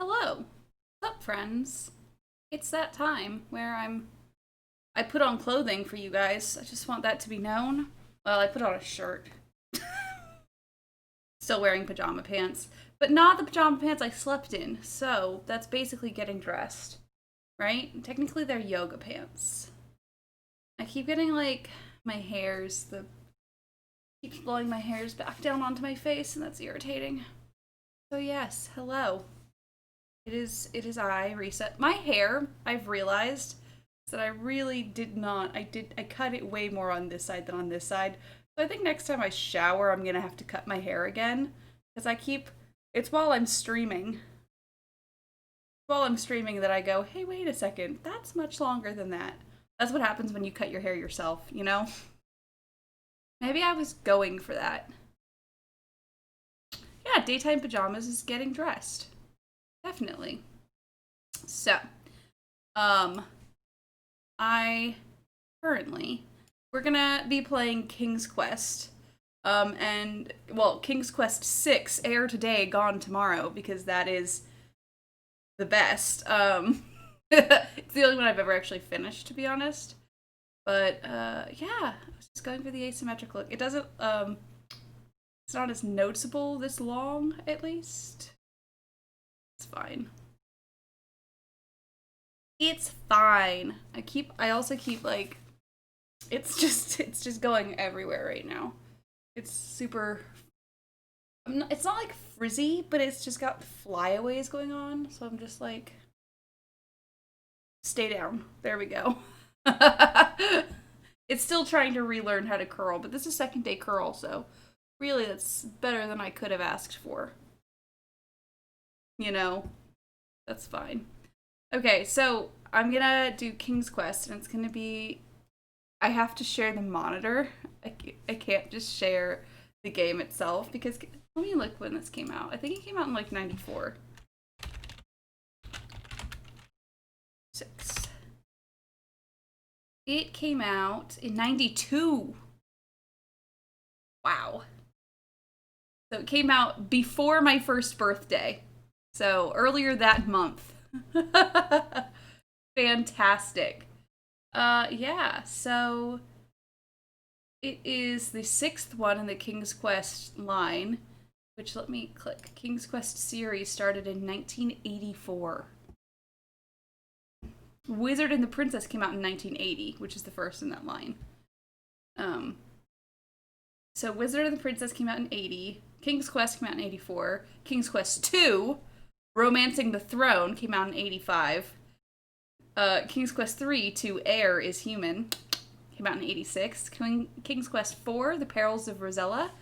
Hello. What's up, friends? It's that time where I put on clothing for you guys. I just want that to be known. Well, I put on a shirt. Still wearing pajama pants, but not the pajama pants I slept in. So, that's basically getting dressed, right? Technically they're yoga pants. I keep getting like my hairs, the keeps blowing my hairs back down onto my face and that's irritating. So, yes, hello. It is I, Rissa. My hair, I've realized, is that I really did not I cut it way more on this side than on this side. So I think next time I shower I'm gonna have to cut my hair again. Because I keep it's while I'm streaming. While I'm streaming that I go, hey wait a second, that's much longer than that. That's what happens when you cut your hair yourself, you know? Maybe I was going for that. Yeah, daytime pajamas is getting dressed. Definitely. So, um, I currently we're gonna be playing King's Quest. And well, King's Quest 6 Heir today, gone tomorrow, because that is the best. It's the only one I've ever actually finished, to be honest. But yeah, I was just going for the asymmetric look. It doesn't it's not as noticeable this long, at least. It's fine. It's fine. I also keep like it's just going everywhere right now. It's super it's not like frizzy, but it's just got flyaways going on, so I'm just like stay down. There we go. It's still trying to relearn how to curl, but this is second day curl, so really that's better than I could have asked for. You know, that's fine. Okay, so I'm gonna do King's Quest, and it's gonna be. I have to share the monitor. I can't just share the game itself because. Let me look when this came out. I think it came out in like 94. 6. It came out in 92. Wow. So it came out before my first birthday. So earlier that month. Fantastic. Yeah, so it is the sixth one in the King's Quest line, which let me click. King's Quest series started in 1984. Wizard and the Princess came out in 1980, which is the first in that line. Um, so Wizard and the Princess came out in 80. King's Quest came out in 84. King's Quest 2, Romancing the Throne, came out in 85. King's Quest 3 to Heir is Human came out in 86. King's Quest 4, The Perils of Rosella,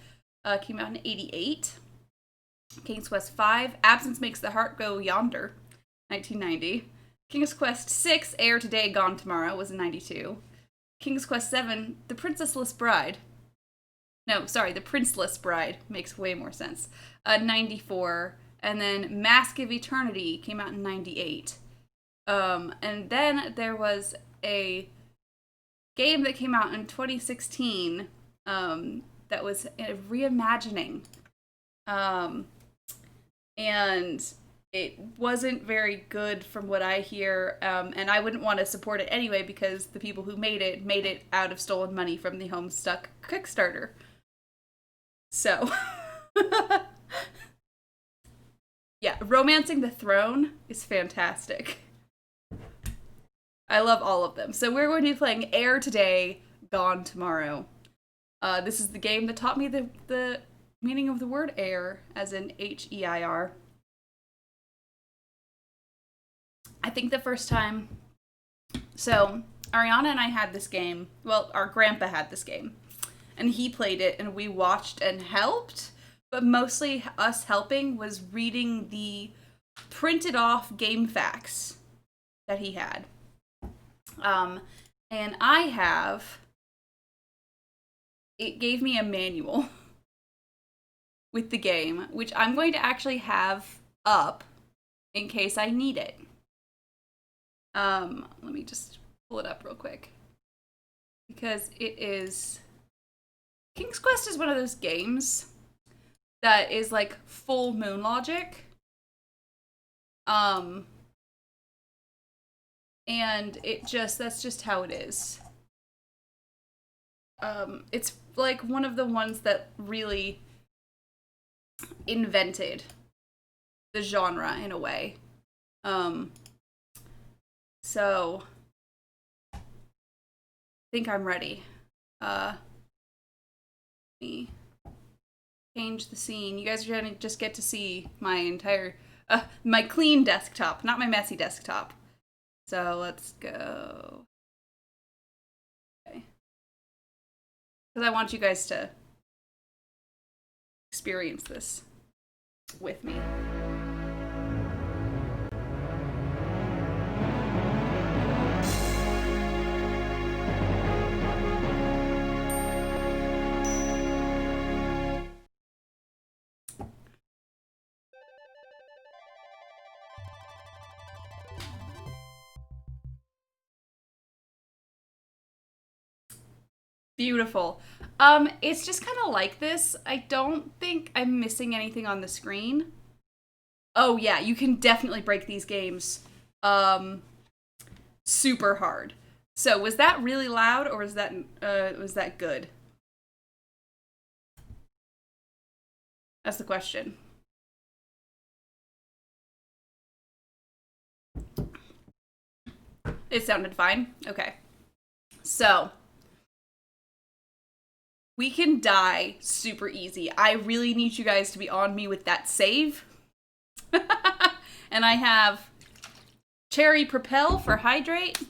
came out in 88. King's Quest 5, Absence Makes the Heart Go Yonder, 1990. King's Quest 6, Heir Today, Gone Tomorrow, was in 92. King's Quest 7, The Princessless Bride. No, sorry, The Princeless Bride makes way more sense. 94. And then Mask of Eternity came out in 98. And then there was a game that came out in 2016 that was a reimagining. And it wasn't very good from what I hear, and I wouldn't want to support it anyway because the people who made it out of stolen money from the Homestuck Kickstarter. So, yeah, Romancing the Throne is fantastic. I love all of them. So we're going to be playing Heir today, Gone tomorrow. This is the game that taught me the meaning of the word heir, as in H-E-I-R. I think the first time. So, Ariana and I had this game. Well, our grandpa had this game. And he played it, and we watched and helped. But mostly us helping was reading the printed off game facts that he had. And I have. It gave me a manual with the game, which I'm going to actually have up in case I need it. Let me just pull it up real quick. Because it is. King's Quest is one of those games that is like full moon logic. And that's just how it is. It's like one of the ones that really invented the genre in a way. So I think I'm ready. Let me change the scene. You guys are gonna just get to see my entire, my clean desktop, not my messy desktop. So let's go. Okay. Because I want you guys to experience this with me. Beautiful. It's just kind of like this. I don't think I'm missing anything on the screen. Oh yeah, you can definitely break these games super hard. So was that really loud, or was that good? That's the question. It sounded fine. Okay. So we can die super easy. I really need you guys to be on me with that save. And I have Cherry Propel for Hydrate.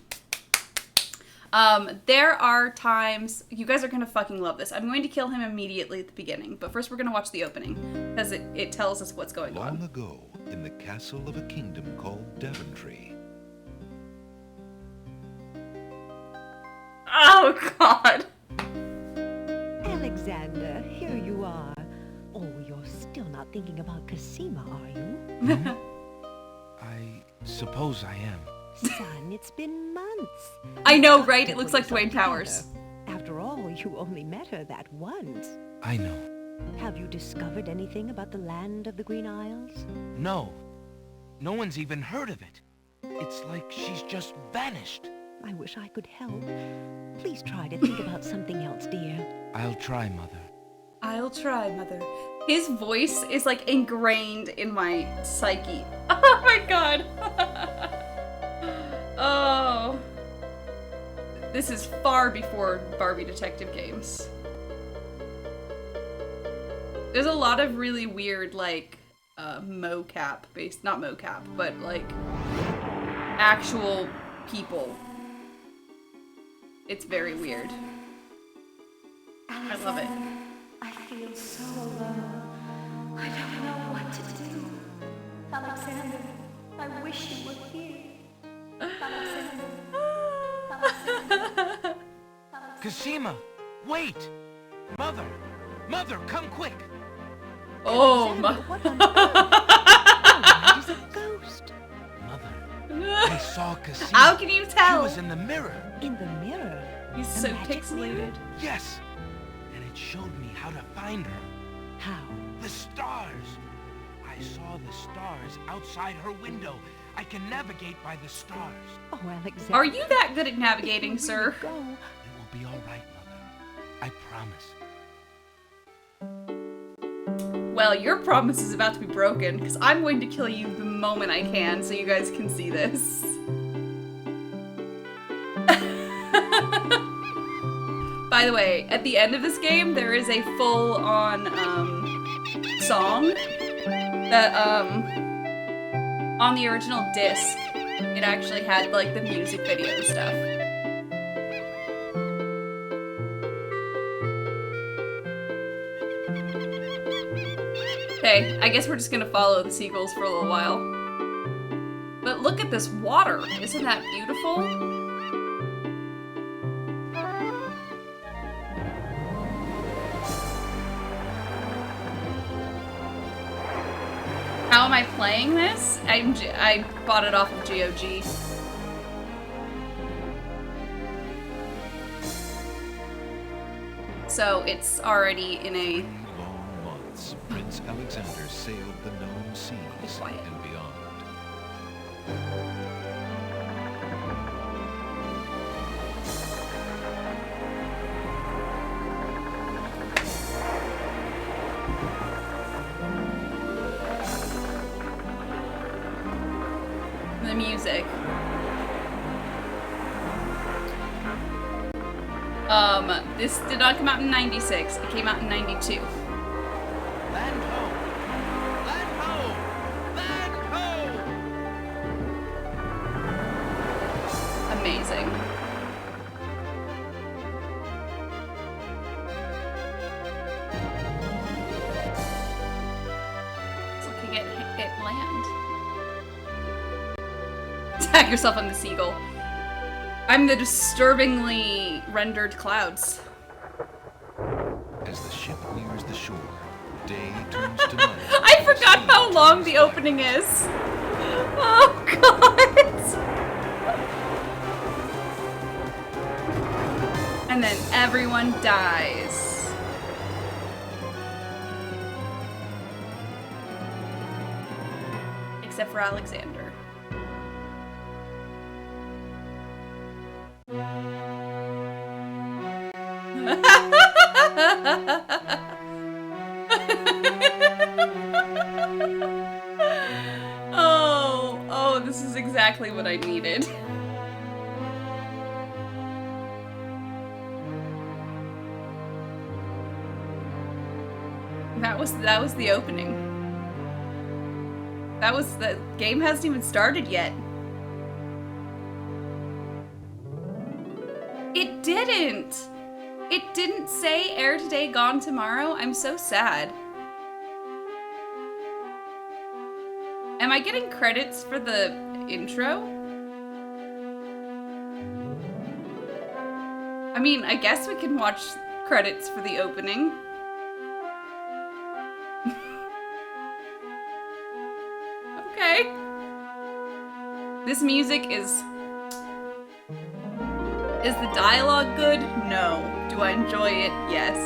There are times, you guys are gonna fucking love this. I'm going to kill him immediately at the beginning, but first we're gonna watch the opening, because it tells us what's going on. Long ago, in the castle of a kingdom called Daventry. Oh, God. Alexander, here you are. Oh, you're still not thinking about Cosima, are you? I suppose I am. Son, it's been months. I know, right? It looks like Dwayne Towers. After all, you only met her that once. I know. Have you discovered anything about the land of the Green Isles? No. No one's even heard of it. It's like she's just vanished. I wish I could help. Please try to think about something else, dear. I'll try, Mother. I'll try, Mother. His voice is like ingrained in my psyche. Oh my God. Oh. This is far before Barbie Detective games. There's a lot of really weird, like, mocap based, not mocap, but like actual people. It's very weird. I love it. I feel so alone. I don't know what to do. Alexander, I wish you were here. Alexander. Alexander. Cosima, wait! Mother! Mother, come quick! Oh Alexander, my. what on earth? He's a ghost. Mother, I saw Cosima. How can you tell? She was in the mirror. In the mirror. He's The so magic pixelated. mirror? Yes. And it showed me how to find her. How? The stars. I saw the stars outside her window. I can navigate by the stars. Oh, Alexander. Are you that good at navigating, If you sir? really go, It will be all right, Mother. I promise. Well, your promise is about to be broken, because I'm going to kill you the moment I can so you guys can see this. By the way, at the end of this game, there is a full-on, song that, on the original disc, it actually had, like, the music video and stuff. Okay, I guess we're just gonna follow the seagulls for a little while. But look at this water! Isn't that beautiful? How am I playing this? I bought it off of GOG. So it's already in a... 3 long months, Prince Alexander sailed the known seas quiet. and beyond. The music. This did not come out in 96. It came out in 92. Land ho! Land ho! Land ho! Amazing. It's looking at it land. Tag yourself on the seagull. I'm the disturbingly rendered clouds. As the ship nears the shore, day turns to night. I forgot how long the opening is. Oh god. And then everyone dies. Except for Alexander. Oh, this is exactly what I needed. That was the opening. The game hasn't even started yet. It didn't! It didn't say air today, gone tomorrow. I'm so sad. Am I getting credits for the intro? I mean, I guess we can watch credits for the opening. Okay. This music is the dialogue good? No. Do I enjoy it? Yes.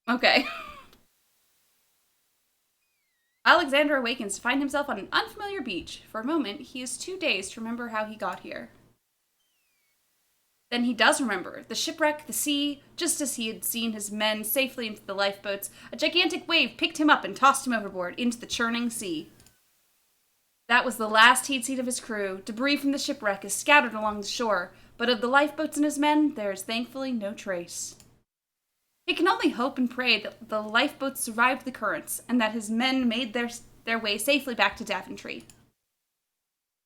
Okay. Alexander awakens to find himself on an unfamiliar beach. For a moment, he is too dazed to remember how he got here. Then he does remember. The shipwreck, the sea, just as he had seen his men safely into the lifeboats, a gigantic wave picked him up and tossed him overboard into the churning sea. That was the last he'd seen of his crew. Debris from the shipwreck is scattered along the shore, but of the lifeboats and his men, there is thankfully no trace. He can only hope and pray that the lifeboats survived the currents, and that his men made their way safely back to Daventry.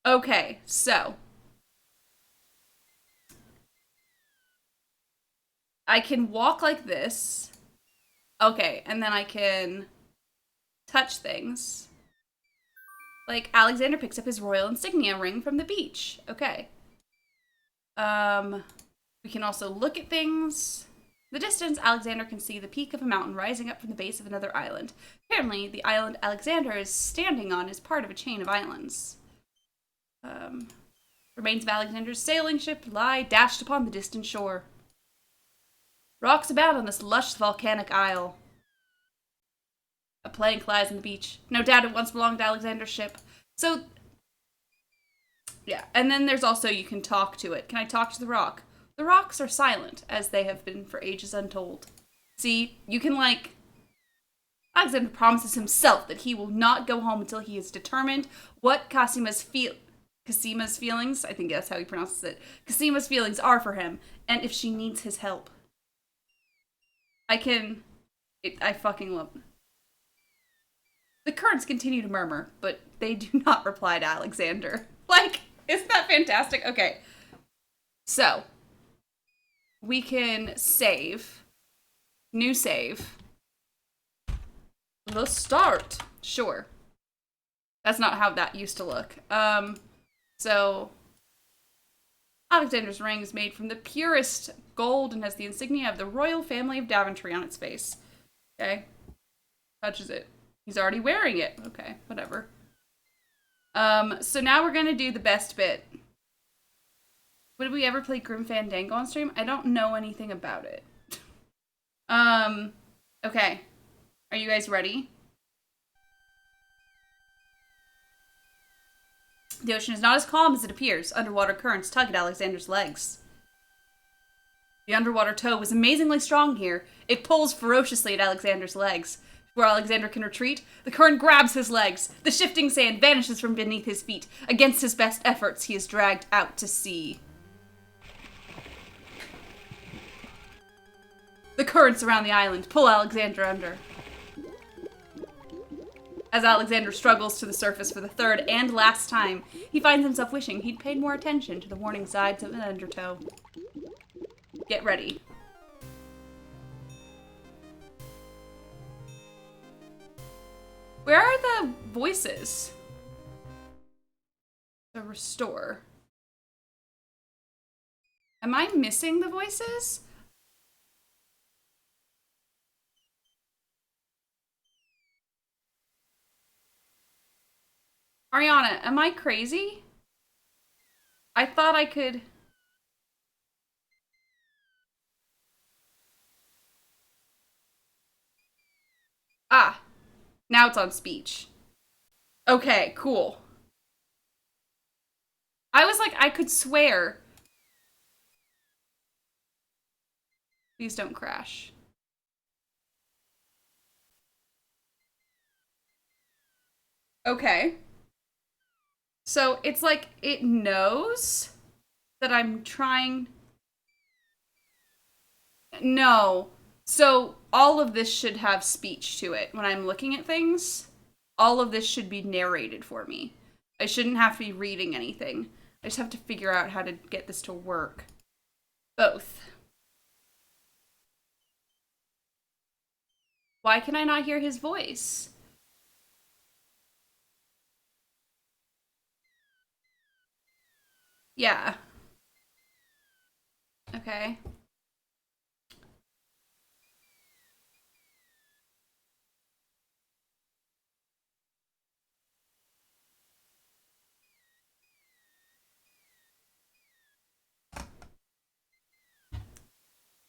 Okay, so I can walk like this. Okay, and then I can touch things. Like, Alexander picks up his royal insignia ring from the beach. Okay. We can also look at things. In the distance, Alexander can see the peak of a mountain rising up from the base of another island. Apparently, the island Alexander is standing on is part of a chain of islands. Remains of Alexander's sailing ship lie dashed upon the distant shore. Rocks abound on this lush volcanic isle. A plank lies on the beach. No doubt it once belonged to Alexander's ship. So, yeah. And then there's also, you can talk to it. Can I talk to the rock? The rocks are silent, as they have been for ages untold. See, you can, like... Alexander promises himself that he will not go home until he is determined what Casima's feelings, I think that's how he pronounces it, Casima's feelings are for him, and if she needs his help. I fucking love it. The currents continue to murmur, but they do not reply to Alexander. Like, isn't that fantastic? Okay. So, we can save. New save. The start. Sure. That's not how that used to look. So, Alexander's ring is made from the purest gold and has the insignia of the royal family of Daventry on its face. Okay. Touches it. He's already wearing it. Okay, whatever. So now we're gonna do the best bit. Would we ever play Grim Fandango on stream? I don't know anything about it. Okay. Are you guys ready? The ocean is not as calm as it appears. Underwater currents tug at Alexander's legs. The underwater tow was amazingly strong here. It pulls ferociously at Alexander's legs. Before Alexander can retreat, the current grabs his legs. The shifting sand vanishes from beneath his feet. Against his best efforts, he is dragged out to sea. The currents around the island pull Alexander under. As Alexander struggles to the surface for the third and last time, he finds himself wishing he'd paid more attention to the warning signs of an undertow. Get ready. Where are the voices? The restore. Am I missing the voices? Ariana, am I crazy? I thought I could... Ah, now it's on speech. Okay, cool. I was like, I could swear. Please don't crash. Okay. So it's like it knows that I'm trying. No. So all of this should have speech to it when I'm looking at things. All of this should be narrated for me. I shouldn't have to be reading anything. I just have to figure out how to get this to work. Both. Why can I not hear his voice? Yeah. Okay.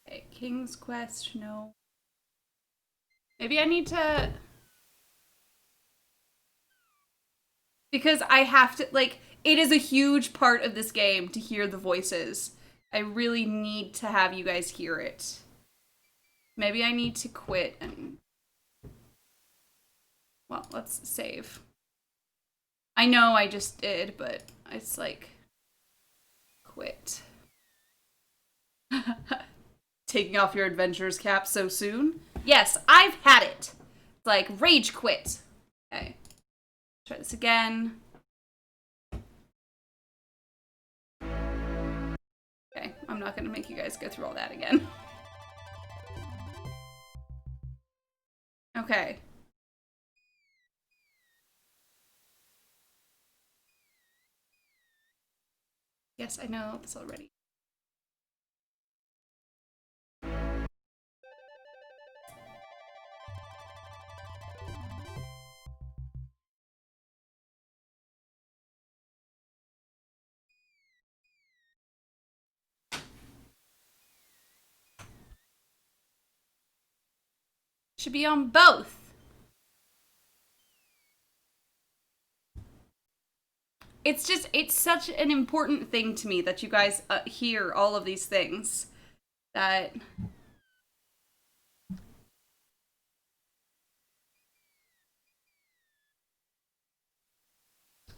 Okay, King's Quest, no. Maybe I need to... Because I have to, like, it is a huge part of this game to hear the voices. I really need to have you guys hear it. Maybe I need to quit and... Well, let's save. I know I just did, but it's like... Quit. Taking off your adventurer's cap so soon? Yes, I've had it. It's like, rage quit. Okay. Try this again. Okay, I'm not gonna make you guys go through all that again. Okay. Yes, I know this already. Should be on both. It's just, it's such an important thing to me that you guys hear all of these things. That...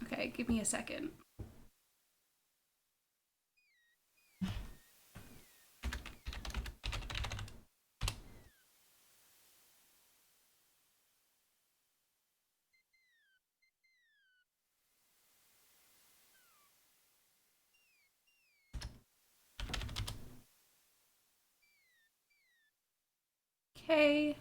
Okay, give me a second. Okay.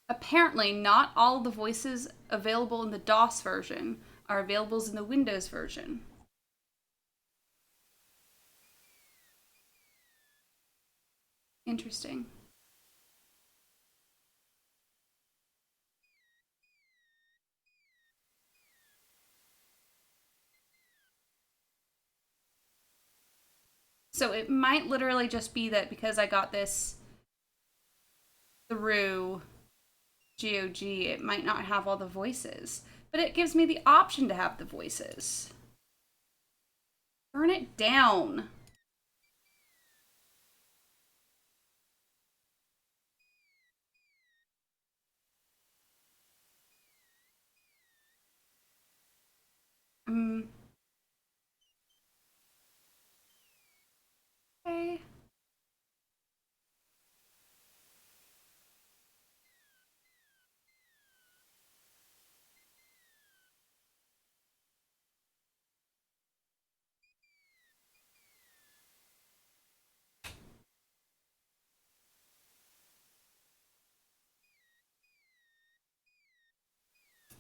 Apparently, not all the voices available in the DOS version are available in the Windows version. Interesting. So it might literally just be that because I got this through GOG, it might not have all the voices. But it gives me the option to have the voices. Turn it down. Okay.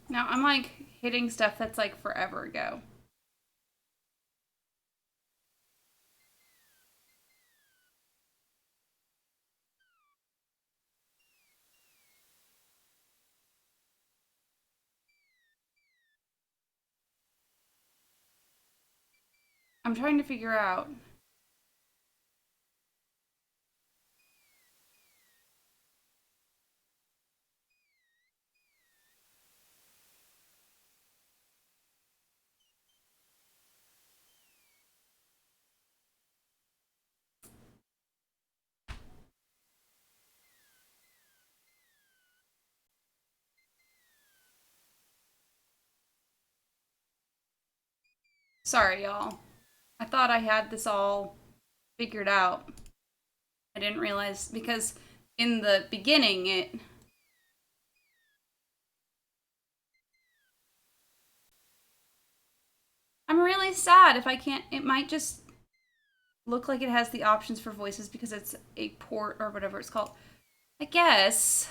Now I'm like hitting stuff that's like forever ago. I'm trying to figure out. Sorry, y'all. I thought I had this all figured out. I didn't realize because in the beginning it... I'm really sad if I can't... It might just look like it has the options for voices because it's a port or whatever it's called. I guess...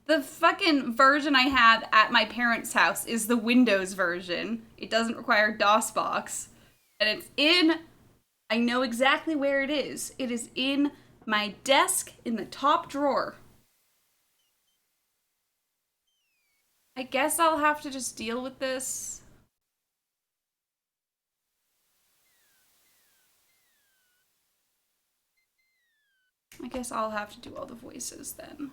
The fucking version I have at my parents' house is the Windows version. It doesn't require DOSBox. And it's in... I know exactly where it is. It is in my desk in the top drawer. I guess I'll have to just deal with this. I guess I'll have to do all the voices then.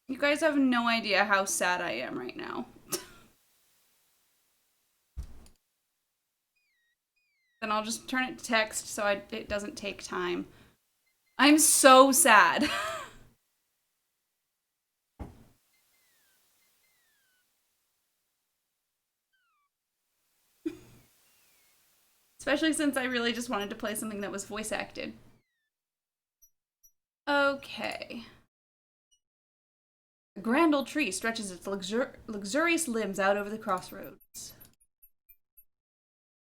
You guys have no idea how sad I am right now. Then I'll just turn it to text so it doesn't take time. I'm so sad. Especially since I really just wanted to play something that was voice acted. Okay. A grand old tree stretches its luxurious limbs out over the crossroads.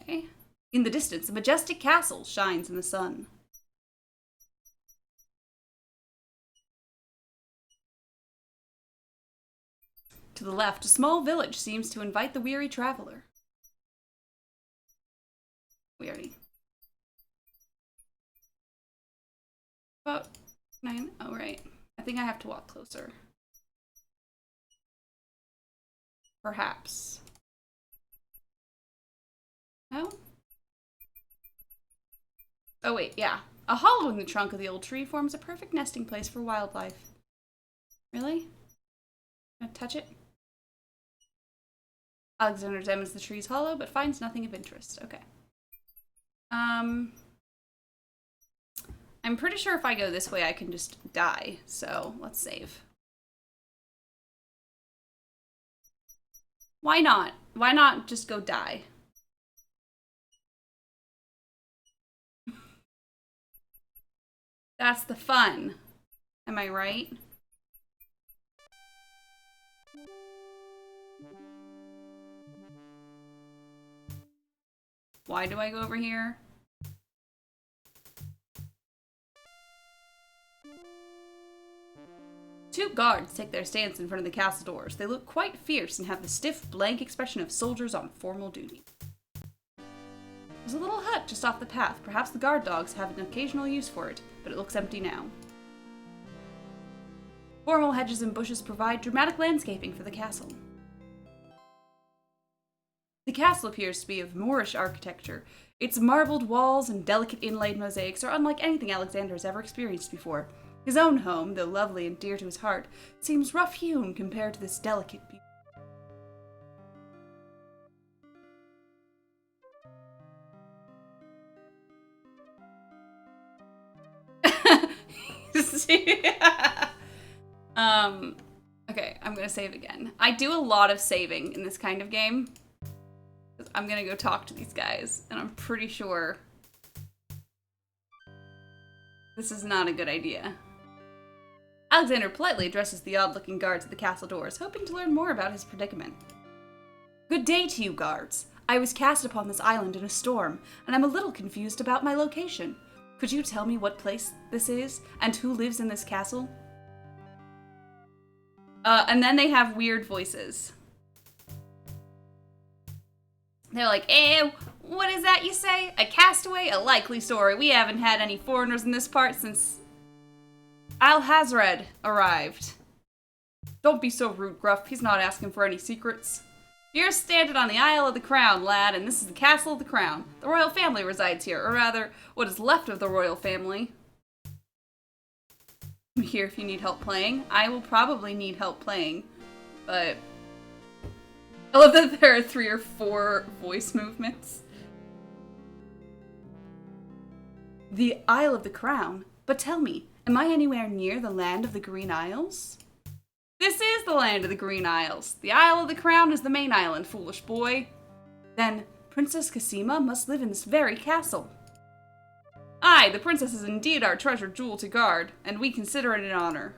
Okay. In the distance, a majestic castle shines in the sun. To the left, a small village seems to invite the weary traveler. We already... About 9. Oh, right. I think I have to walk closer. Perhaps. No? Oh, wait, yeah. A hollow in the trunk of the old tree forms a perfect nesting place for wildlife. Really? Gonna touch it? Alexander examines the tree's hollow, but finds nothing of interest. Okay. I'm pretty sure if I go this way, I can just die. So, let's save. Why not? Why not just go die? That's the fun. Am I right? Why do I go over here? Two guards take their stance in front of the castle doors. They look quite fierce and have the stiff, blank expression of soldiers on formal duty. There's a little hut just off the path. Perhaps the guard dogs have an occasional use for it, but it looks empty now. Formal hedges and bushes provide dramatic landscaping for the castle. The castle appears to be of Moorish architecture. Its marbled walls and delicate inlaid mosaics are unlike anything Alexander has ever experienced before. His own home, though lovely and dear to his heart, seems rough-hewn compared to this delicate beauty. Okay, I'm gonna save again. I do a lot of saving in this kind of game. I'm gonna go talk to these guys, and I'm pretty sure this is not a good idea. Alexander politely addresses the odd-looking guards at the castle doors, hoping to learn more about his predicament. Good day to you, guards. I was cast upon this island in a storm, and I'm a little confused about my location. Could you tell me what place this is, and who lives in this castle? And then they have weird voices. They're like, what is that you say? A castaway? A likely story. We haven't had any foreigners in this part since Alhazred arrived. Don't be so rude, Gruff. He's not asking for any secrets. You're standing on the Isle of the Crown, lad, and this is the Castle of the Crown. The royal family resides here, or rather, what is left of the royal family. I'm here if you need help playing. I will probably need help playing, but I love that there are 3 or 4 voice movements. The Isle of the Crown? But tell me, am I anywhere near the land of the Green Isles? This is the land of the Green Isles. The Isle of the Crown is the main island, foolish boy. Then, Princess Cassima must live in this very castle. Aye, the princess is indeed our treasured jewel to guard, and we consider it an honor.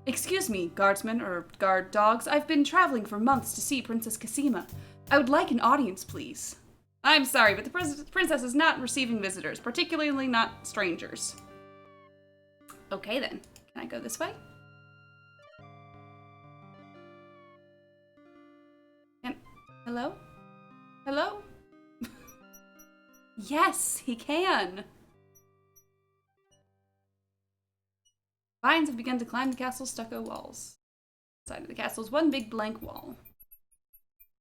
Excuse me, guardsmen, or guard dogs. I've been traveling for months to see Princess Cassima. I would like an audience, please. I'm sorry, but the princess is not receiving visitors, particularly not strangers. Okay then, can I go this way? Hello? Hello? Yes, he can! Vines have begun to climb the castle's stucco walls. The side of the castle is one big blank wall.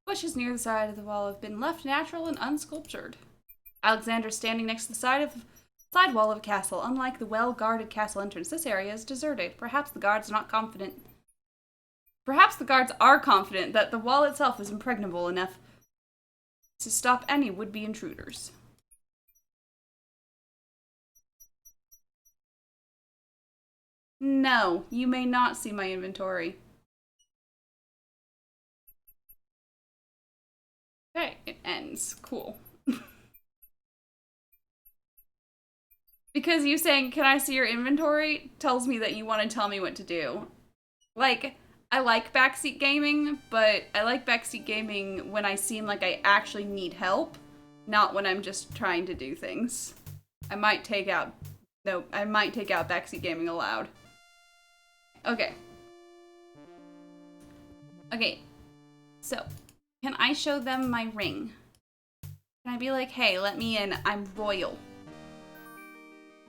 Bushes near the side of the wall have been left natural and unsculptured. Alexander standing next to the side wall of a castle. Unlike the well-guarded castle entrance, this area is deserted. Perhaps the guards are confident that the wall itself is impregnable enough to stop any would-be intruders. No, you may not see my inventory. Okay, it ends. Cool. Because you saying, can I see your inventory, tells me that you want to tell me what to do. Like, I like backseat gaming, but I like backseat gaming when I seem like I actually need help, not when I'm just trying to do things. I might take out backseat gaming aloud. Okay. Okay, so, can I show them my ring? Can I be like, hey, let me in, I'm royal?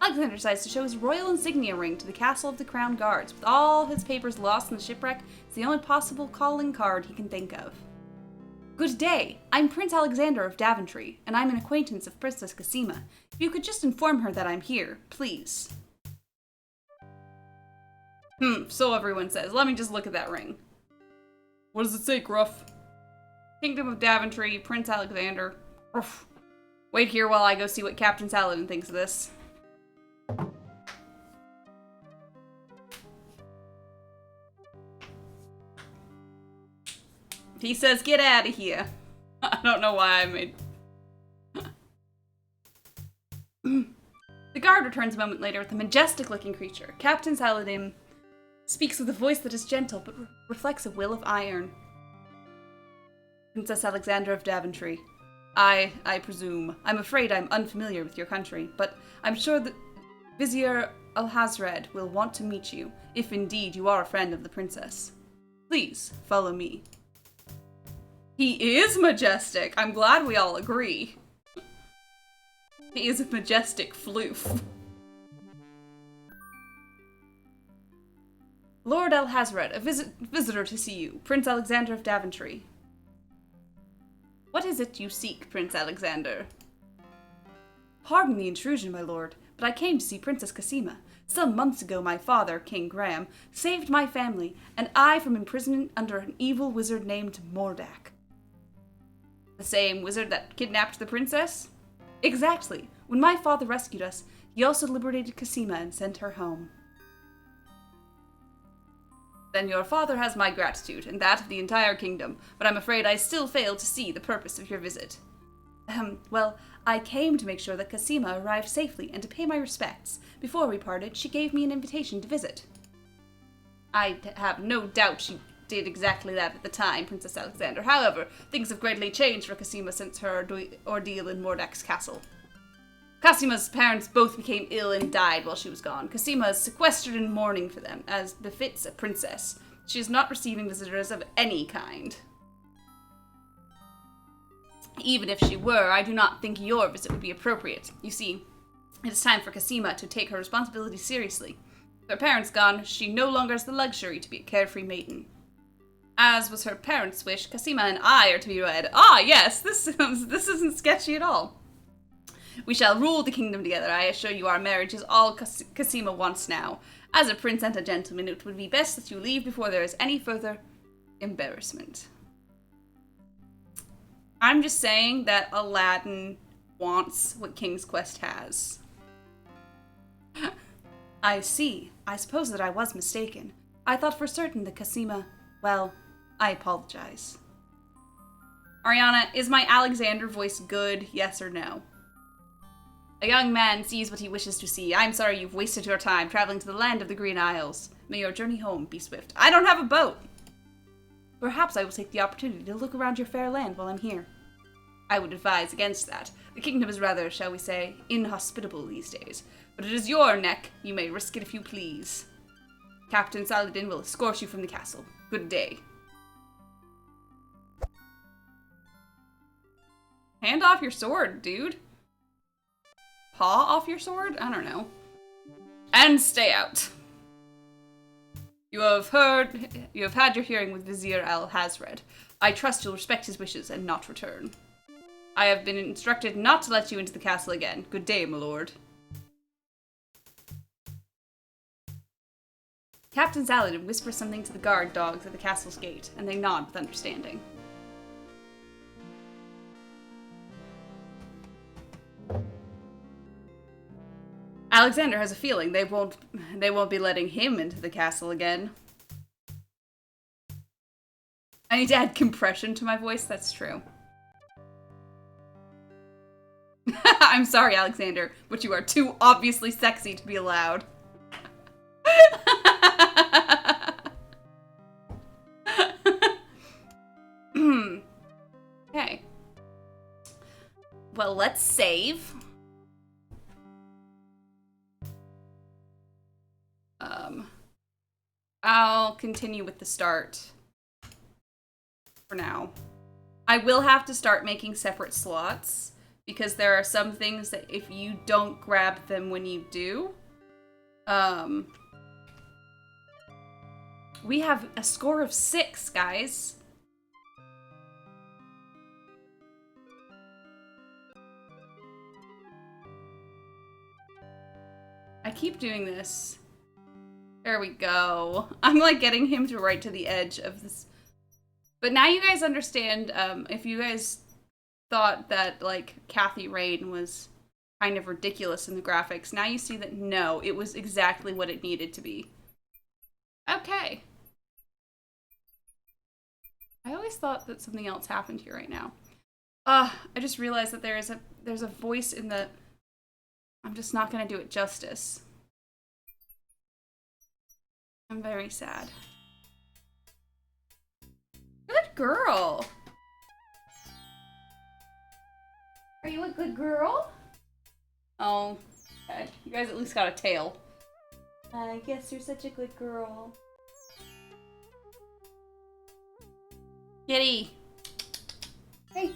Alexander decides to show his royal insignia ring to the Castle of the Crown Guards. With all his papers lost in the shipwreck, it's the only possible calling card he can think of. Good day, I'm Prince Alexander of Daventry, and I'm an acquaintance of Princess Cassima. If you could just inform her that I'm here, please. So everyone says. Let me just look at that ring. What does it say, Gruff? Kingdom of Daventry, Prince Alexander. Oof. Wait here while I go see what Captain Saladin thinks of this. He says, get out of here. I don't know why I made... The guard returns a moment later with a majestic-looking creature. Captain Saladin speaks with a voice that is gentle, but reflects a will of iron. Princess Alexandra of Daventry. I presume. I'm afraid I'm unfamiliar with your country, but I'm sure that Vizier Alhazred will want to meet you, if indeed you are a friend of the princess. Please, follow me. He is majestic! I'm glad we all agree. He is a majestic floof. Lord Alhazred, a visitor to see you, Prince Alexander of Daventry. What is it you seek, Prince Alexander? Pardon the intrusion, my lord, but I came to see Princess Cassima. Some months ago my father, King Graham, saved my family, and I from imprisonment under an evil wizard named Mordak. The same wizard that kidnapped the princess? Exactly. When my father rescued us, he also liberated Cassima and sent her home. Then your father has my gratitude, and that of the entire kingdom, but I'm afraid I still fail to see the purpose of your visit. Well, I came to make sure that Cassima arrived safely and to pay my respects. Before we parted, she gave me an invitation to visit. I have no doubt she did exactly that at the time, Princess Alexander. However, things have greatly changed for Cassima since her ordeal in Mordak's castle. Cassima's parents both became ill and died while she was gone. Cassima is sequestered in mourning for them, as befits a princess. She is not receiving visitors of any kind. Even if she were, I do not think your visit would be appropriate. You see, it is time for Cassima to take her responsibilities seriously. With her parents gone, she no longer has the luxury to be a carefree maiden. As was her parents' wish, Cassima and I are to be wed. Ah, yes, this isn't sketchy at all. We shall rule the kingdom together. I assure you our marriage is all Cassima wants now. As a prince and a gentleman, it would be best that you leave before there is any further embarrassment. I'm just saying that Aladdin wants what King's Quest has. I see. I suppose that I was mistaken. I thought for certain that Cassima... Well, I apologize. Ariana, is my Alexander voice good, yes or no? A young man sees what he wishes to see. I'm sorry you've wasted your time traveling to the land of the Green Isles. May your journey home be swift. I don't have a boat! Perhaps I will take the opportunity to look around your fair land while I'm here. I would advise against that. The kingdom is rather, shall we say, inhospitable these days. But it is your neck. You may risk it if you please. Captain Saladin will escort you from the castle. Good day. Hand off your sword, dude. Paw off your sword? I don't know. And stay out. You have had your hearing with Vizier Alhazred. I trust you'll respect his wishes and not return. I have been instructed not to let you into the castle again. Good day, my lord. Captain Saladin whispers something to the guard dogs at the castle's gate, and they nod with understanding. Alexander has a feeling they won't be letting him into the castle again. I need to add compression to my voice, that's true. I'm sorry, Alexander, but you are too obviously sexy to be allowed. Okay. Well, let's save. I'll continue with the start for now. I will have to start making separate slots because there are some things that if you don't grab them when you do, we have a score of 6, guys. I keep doing this. There we go. I'm like getting him to right to the edge of this. But now you guys understand, if you guys thought that like Kathy Rain was kind of ridiculous in the graphics, now you see that no, it was exactly what it needed to be. Okay. I always thought that something else happened here right now. I just realized that there's a voice in the... I'm just not gonna do it justice. I'm very sad. Good girl. Are you a good girl? Oh, okay. You guys at least got a tail. I guess you're such a good girl. Kitty. Hey.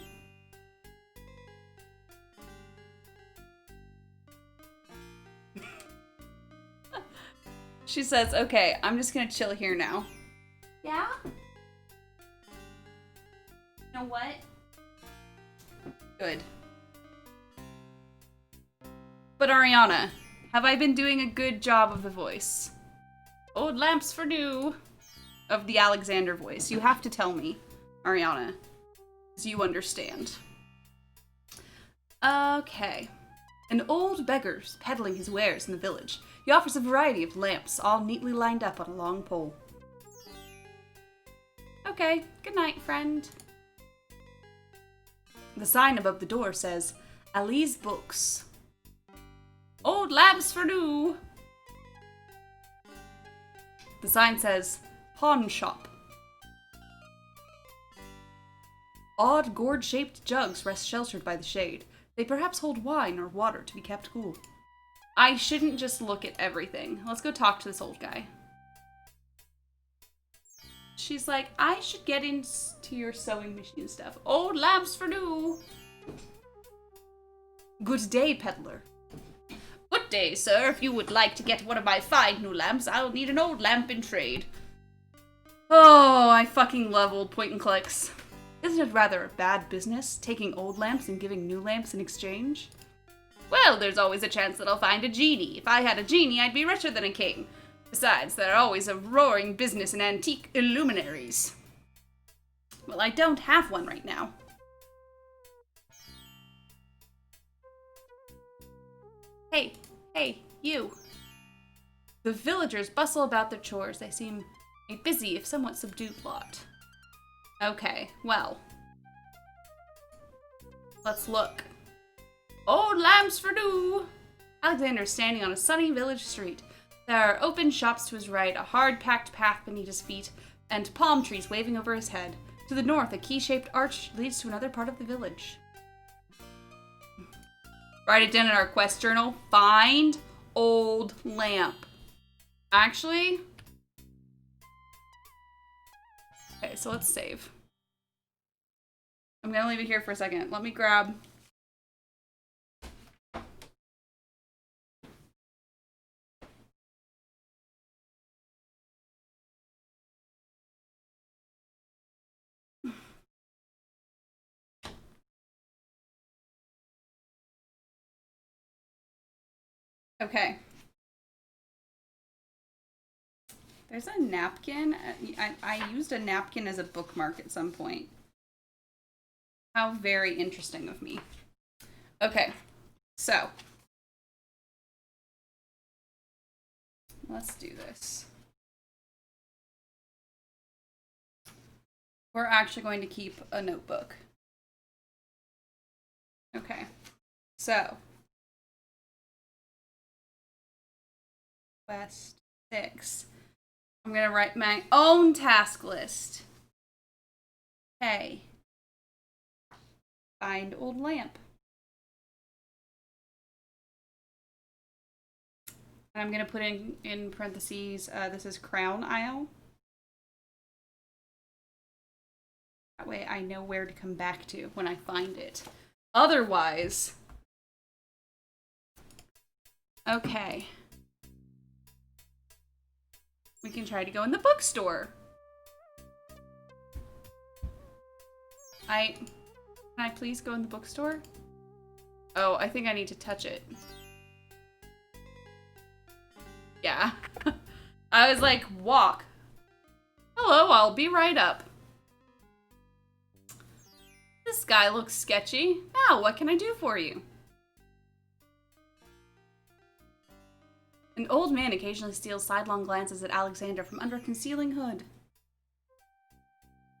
She says, okay, I'm just gonna chill here now. Yeah? You know what? Good. But Ariana, have I been doing a good job of the voice? Old lamps for new. Of the Alexander voice. You have to tell me, Ariana. Because you understand. Okay. An old beggar's peddling his wares in the village. He offers a variety of lamps, all neatly lined up on a long pole. Okay, good night, friend. The sign above the door says, Ali's Books. Old lamps for new. The sign says, Pawn Shop. Odd gourd-shaped jugs rest sheltered by the shade. They perhaps hold wine or water to be kept cool. I shouldn't just look at everything. Let's go talk to this old guy. She's like, I should get into your sewing machine stuff. Old lamps for new. Good day, peddler. Good day, sir. If you would like to get one of my fine new lamps, I'll need an old lamp in trade. Oh, I fucking love old point and clicks. Isn't it rather a bad business, taking old lamps and giving new lamps in exchange? Well, there's always a chance that I'll find a genie. If I had a genie, I'd be richer than a king. Besides, there are always a roaring business in antique illuminaries. Well, I don't have one right now. Hey, you. The villagers bustle about their chores. They seem a busy, if somewhat subdued lot. Okay, well. Let's look. Old lamps for new. Alexander's standing on a sunny village street. There are open shops to his right, a hard-packed path beneath his feet, and palm trees waving over his head. To the north, a key-shaped arch leads to another part of the village. Write it down in our quest journal. Find old lamp. Actually... Okay, so let's save. I'm gonna leave it here for a second. Let me grab... Okay. There's a napkin. I used a napkin as a bookmark at some point. How very interesting of me. Okay, so. Let's do this. We're actually going to keep a notebook. Okay, so. Quest 6. I'm gonna write my own task list. Hey. Find old lamp. And I'm gonna put in parentheses, this is Crown Isle. That way I know where to come back to when I find it. Otherwise... Okay. We can try to go in the bookstore. Can I please go in the bookstore? Oh, I think I need to touch it. Yeah. I was like, walk. Hello, I'll be right up. This guy looks sketchy. Now, what can I do for you? An old man occasionally steals sidelong glances at Alexander from under a concealing hood.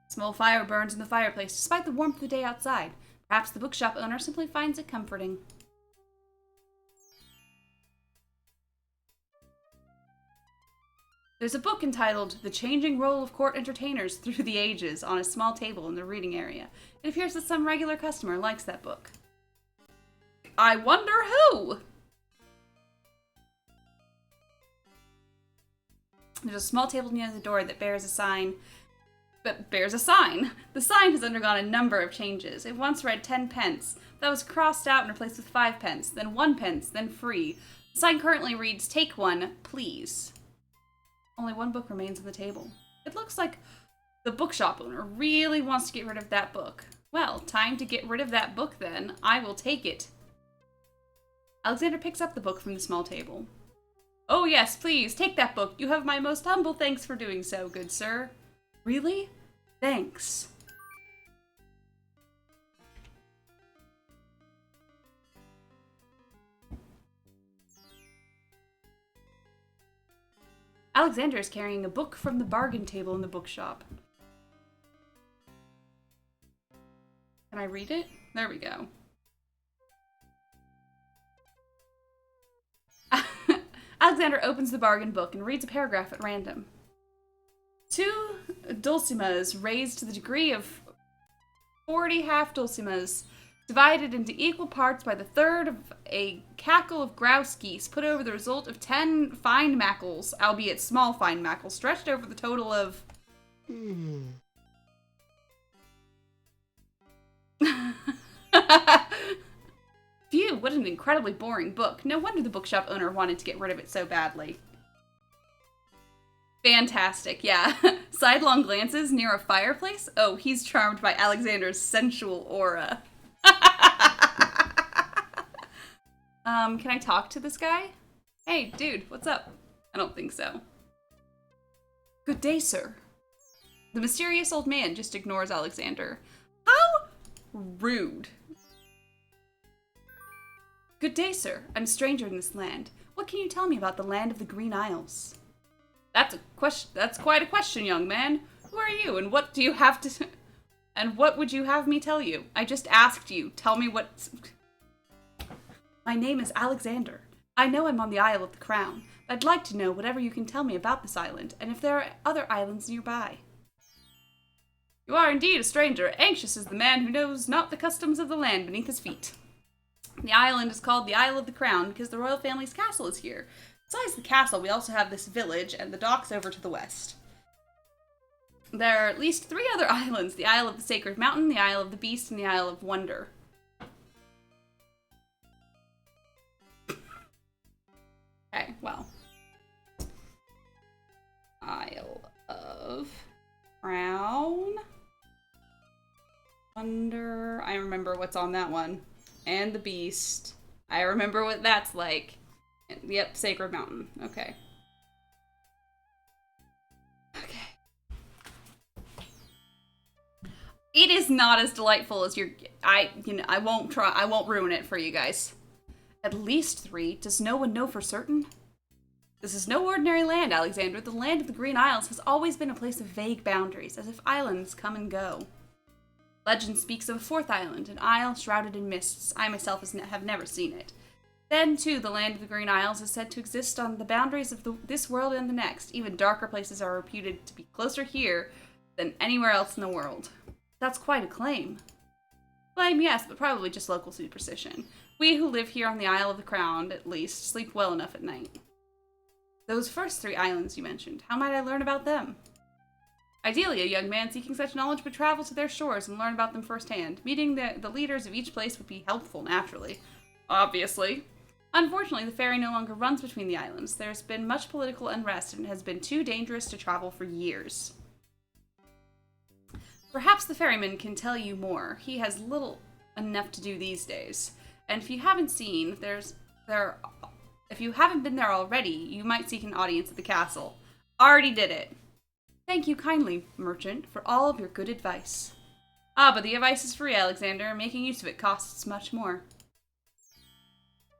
A small fire burns in the fireplace despite the warmth of the day outside. Perhaps the bookshop owner simply finds it comforting. There's a book entitled The Changing Role of Court Entertainers Through the Ages on a small table in the reading area. It appears that some regular customer likes that book. I wonder who! There's a small table near the door that bears a sign. The sign has undergone a number of changes. It once read 10 pence. That was crossed out and replaced with 5 pence, then 1 pence, then free. The sign currently reads, "Take one, please." Only one book remains on the table. It looks like the bookshop owner really wants to get rid of that book. Well, time to get rid of that book then. I will take it. Alexander picks up the book from the small table. Oh yes, please, take that book. You have my most humble thanks for doing so, good sir. Really? Thanks. Alexander is carrying a book from the bargain table in the bookshop. Can I read it? There we go. Alexander opens the bargain book and reads a paragraph at random. 2 dulcimas raised to the degree of 40 half dulcimas, divided into equal parts by the third of a cackle of grouse geese, put over the result of 10 fine mackles, albeit small fine mackles, stretched over the total of... Phew, what an incredibly boring book. No wonder the bookshop owner wanted to get rid of it so badly. Fantastic, yeah. Sidelong glances near a fireplace? Oh, he's charmed by Alexander's sensual aura. Can I talk to this guy? Hey, dude, what's up? I don't think so. Good day, sir. The mysterious old man just ignores Alexander. How rude. Good day, sir. I'm a stranger in this land. What can you tell me about the land of the Green Isles? That's a question. That's quite a question, young man. Who are you, and what do you have to... And what would you have me tell you? I just asked you. Tell me what... My name is Alexander. I know I'm on the Isle of the Crown, but I'd like to know whatever you can tell me about this island, and if there are other islands nearby. You are indeed a stranger. Anxious is the man who knows not the customs of the land beneath his feet. The island is called the Isle of the Crown because the royal family's castle is here. Besides the castle, we also have this village and the docks over to the west. There are at least 3 other islands, the Isle of the Sacred Mountain, the Isle of the Beast, and the Isle of Wonder. Okay, well. Isle of Crown. Wonder. I remember what's on that one. And the Beast. I remember what that's like. Yep, Sacred Mountain. Okay. Okay. It is not as delightful as I won't ruin it for you guys. At least 3. Does no one know for certain? This is no ordinary land, Alexander. The land of the Green Isles has always been a place of vague boundaries, as if islands come and go. Legend speaks of a 4th island, an isle shrouded in mists. I myself have never seen it. Then, too, the land of the Green Isles is said to exist on the boundaries of this world and the next. Even darker places are reputed to be closer here than anywhere else in the world. That's quite a claim. Claim, yes, but probably just local superstition. We who live here on the Isle of the Crown, at least, sleep well enough at night. Those first 3 islands you mentioned, how might I learn about them? Ideally, a young man seeking such knowledge would travel to their shores and learn about them firsthand. Meeting the leaders of each place would be helpful, naturally. Obviously. Unfortunately, the ferry no longer runs between the islands. There's been much political unrest and it has been too dangerous to travel for years. Perhaps the ferryman can tell you more. He has little enough to do these days. And if you haven't seen, if you haven't been there already, you might seek an audience at the castle. Already did it. Thank you kindly, merchant, for all of your good advice. Ah, but the advice is free, Alexander. Making use of it costs much more.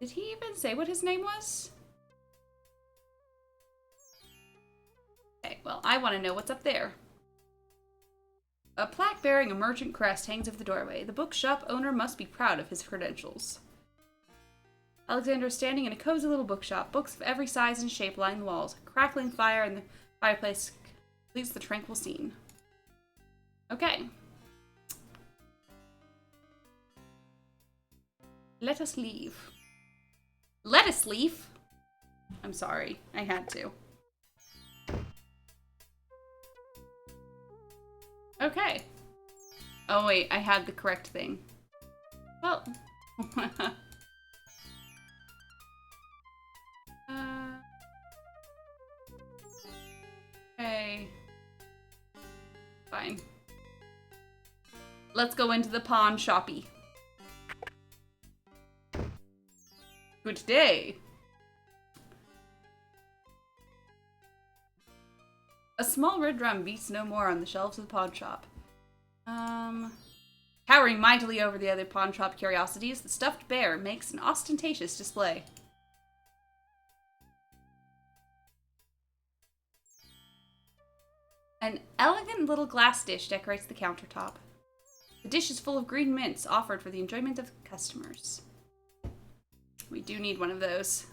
Did he even say what his name was? Okay, well, I want to know what's up there. A plaque bearing a merchant crest hangs over the doorway. The bookshop owner must be proud of his credentials. Alexander is standing in a cozy little bookshop. Books of every size and shape line the walls. A crackling fire in the fireplace completes the tranquil scene. Okay. Let us leave. Let us leave? I'm sorry. I had to. Okay. Oh wait, I had the correct thing. Well. Fine. Let's go into the pawn shoppy. Good day. A small red drum beats no more on the shelves of the pawn shop. Towering mightily over the other pawn shop curiosities, the stuffed bear makes an ostentatious display. An elegant little glass dish decorates the countertop. The dish is full of green mints offered for the enjoyment of customers. We do need one of those.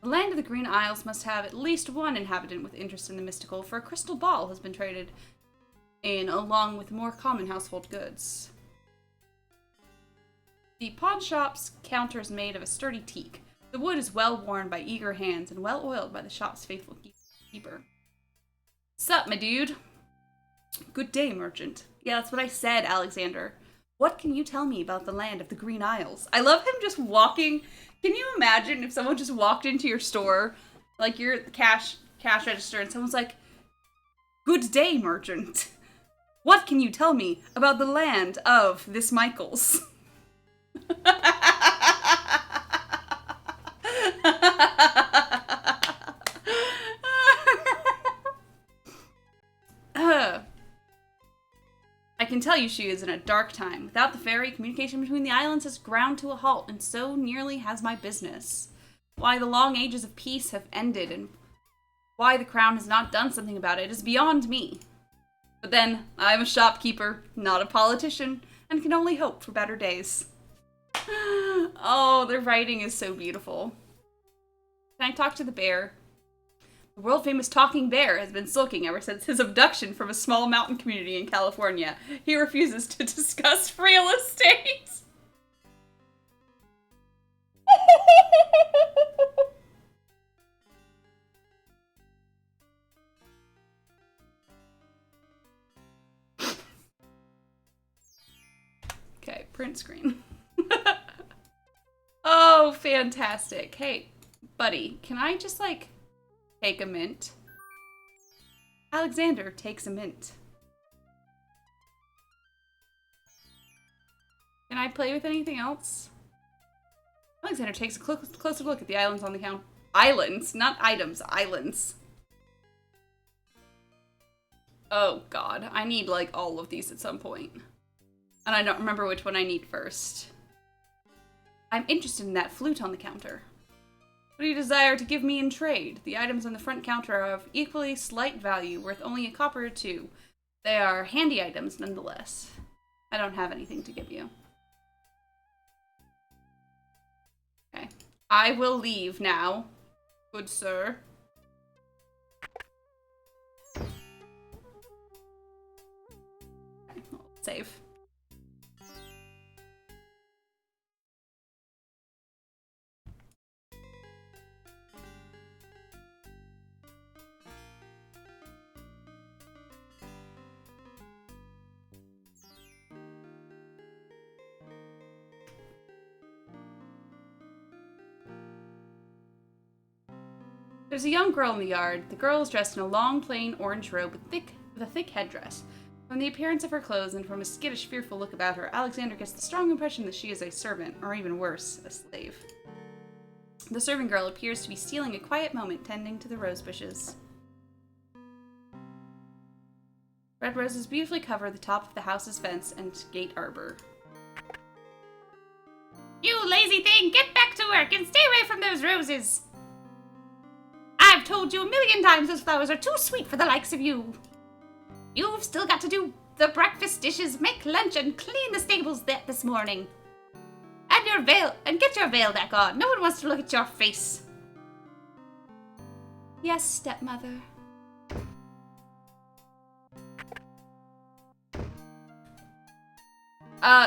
The land of the Green Isles must have at least one inhabitant with interest in the mystical, for a crystal ball has been traded in along with more common household goods. The pawn shop's counter is made of a sturdy teak. The wood is well worn by eager hands and well oiled by the shop's faithful keeper. Sup, my dude? Good day, merchant. Yeah, that's what I said, Alexander. What can you tell me about the land of the Green Isles? I love him just walking. Can you imagine if someone just walked into your store, like you're at the cash register, and someone's like, "Good day, merchant. What can you tell me about the land of this Michaels?" I can tell you she is in a dark time. Without the ferry, communication between the islands has ground to a halt, and so nearly has my business. Why the long ages of peace have ended, and why the crown has not done something about it is beyond me. But then, I'm a shopkeeper, not a politician, and can only hope for better days. Oh, their writing is so beautiful. Can I talk to the bear? The world-famous talking bear has been sulking ever since his abduction from a small mountain community in California. He refuses to discuss real estate. Okay, print screen. Oh, fantastic. Hey, buddy, can I just, like, take a mint? Alexander takes a mint. Can I play with anything else? Alexander takes a closer look at the islands on the count. Islands, not items, islands. Oh god, I need like all of these at some point. And I don't remember which one I need first. I'm interested in that flute on the counter. What do you desire to give me in trade? The items on the front counter are of equally slight value, worth only a copper or two. They are handy items nonetheless. I don't have anything to give you. Okay. I will leave now, good sir. Okay, I'll save. There's a young girl in the yard. The girl is dressed in a long, plain orange robe with a thick headdress. From the appearance of her clothes and from a skittish, fearful look about her, Alexander gets the strong impression that she is a servant, or even worse, a slave. The servant girl appears to be stealing a quiet moment tending to the rose bushes. Red roses beautifully cover the top of the house's fence and gate arbor. You lazy thing! Get back to work and stay away from those roses! I've told you 1,000,000 times those flowers are too sweet for the likes of you. You've still got to do the breakfast dishes, make lunch, and clean the stables this morning. And your veil, and get your veil back on. No one wants to look at your face. Yes, stepmother.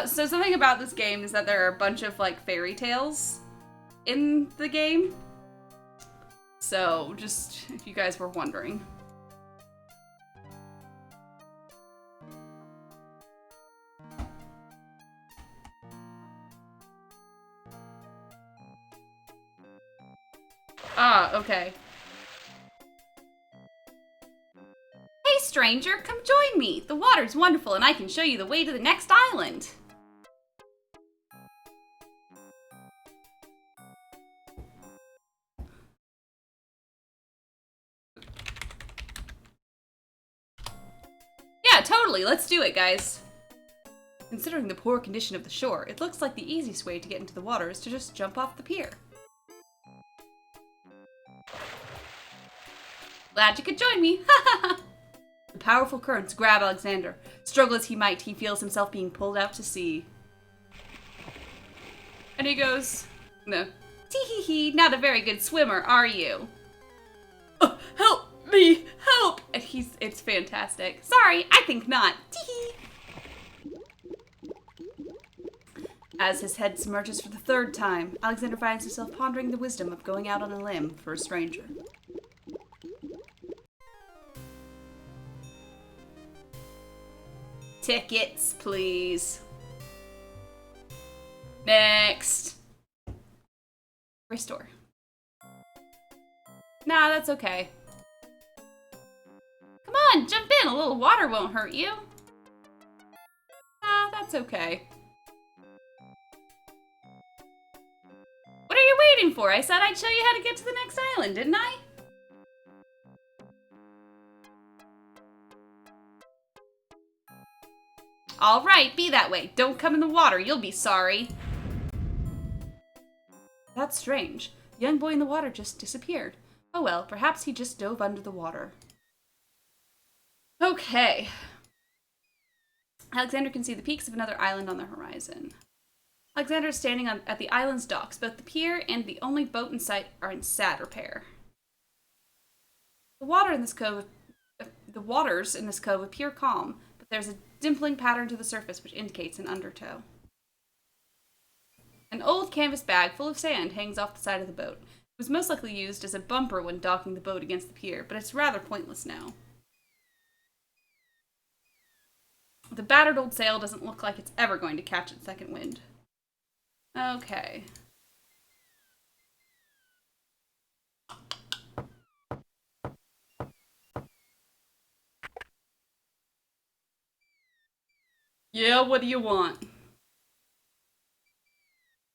So something about this game is that there are a bunch of, like, fairy tales in the game. So, just if you guys were wondering. Ah, okay. Hey, stranger. Come join me. The water's wonderful and I can show you the way to the next island. Yeah, totally. Let's do it, guys. Considering the poor condition of the shore, it looks like the easiest way to get into the water is to just jump off the pier. Glad you could join me. The powerful currents grab Alexander. Struggle as he might, he feels himself being pulled out to sea. And he goes, no. Tee-hee-hee, not a very good swimmer, are you? Help me, help! And it's fantastic. Sorry, I think not. Tee-hee. As his head submerges for the third time, Alexander finds himself pondering the wisdom of going out on a limb for a stranger. Tickets, please. Next. Restore. Nah, that's okay. Come on, jump in. A little water won't hurt you. Nah, that's okay. What are you waiting for? I said I'd show you how to get to the next island, didn't I? All right, be that way. Don't come in the water. You'll be sorry. That's strange. The young boy in the water just disappeared. Oh well, perhaps he just dove under the water. Okay. Alexander can see the peaks of another island on the horizon. Alexander is standing at the island's docks. Both the pier and the only boat in sight are in sad repair. The waters in this cove appear calm, but there's a dimpling pattern to the surface which indicates an undertow. An old canvas bag full of sand hangs off the side of the boat. It was most likely used as a bumper when docking the boat against the pier, but it's rather pointless now. The battered old sail doesn't look like it's ever going to catch its second wind. Okay. Yeah, what do you want?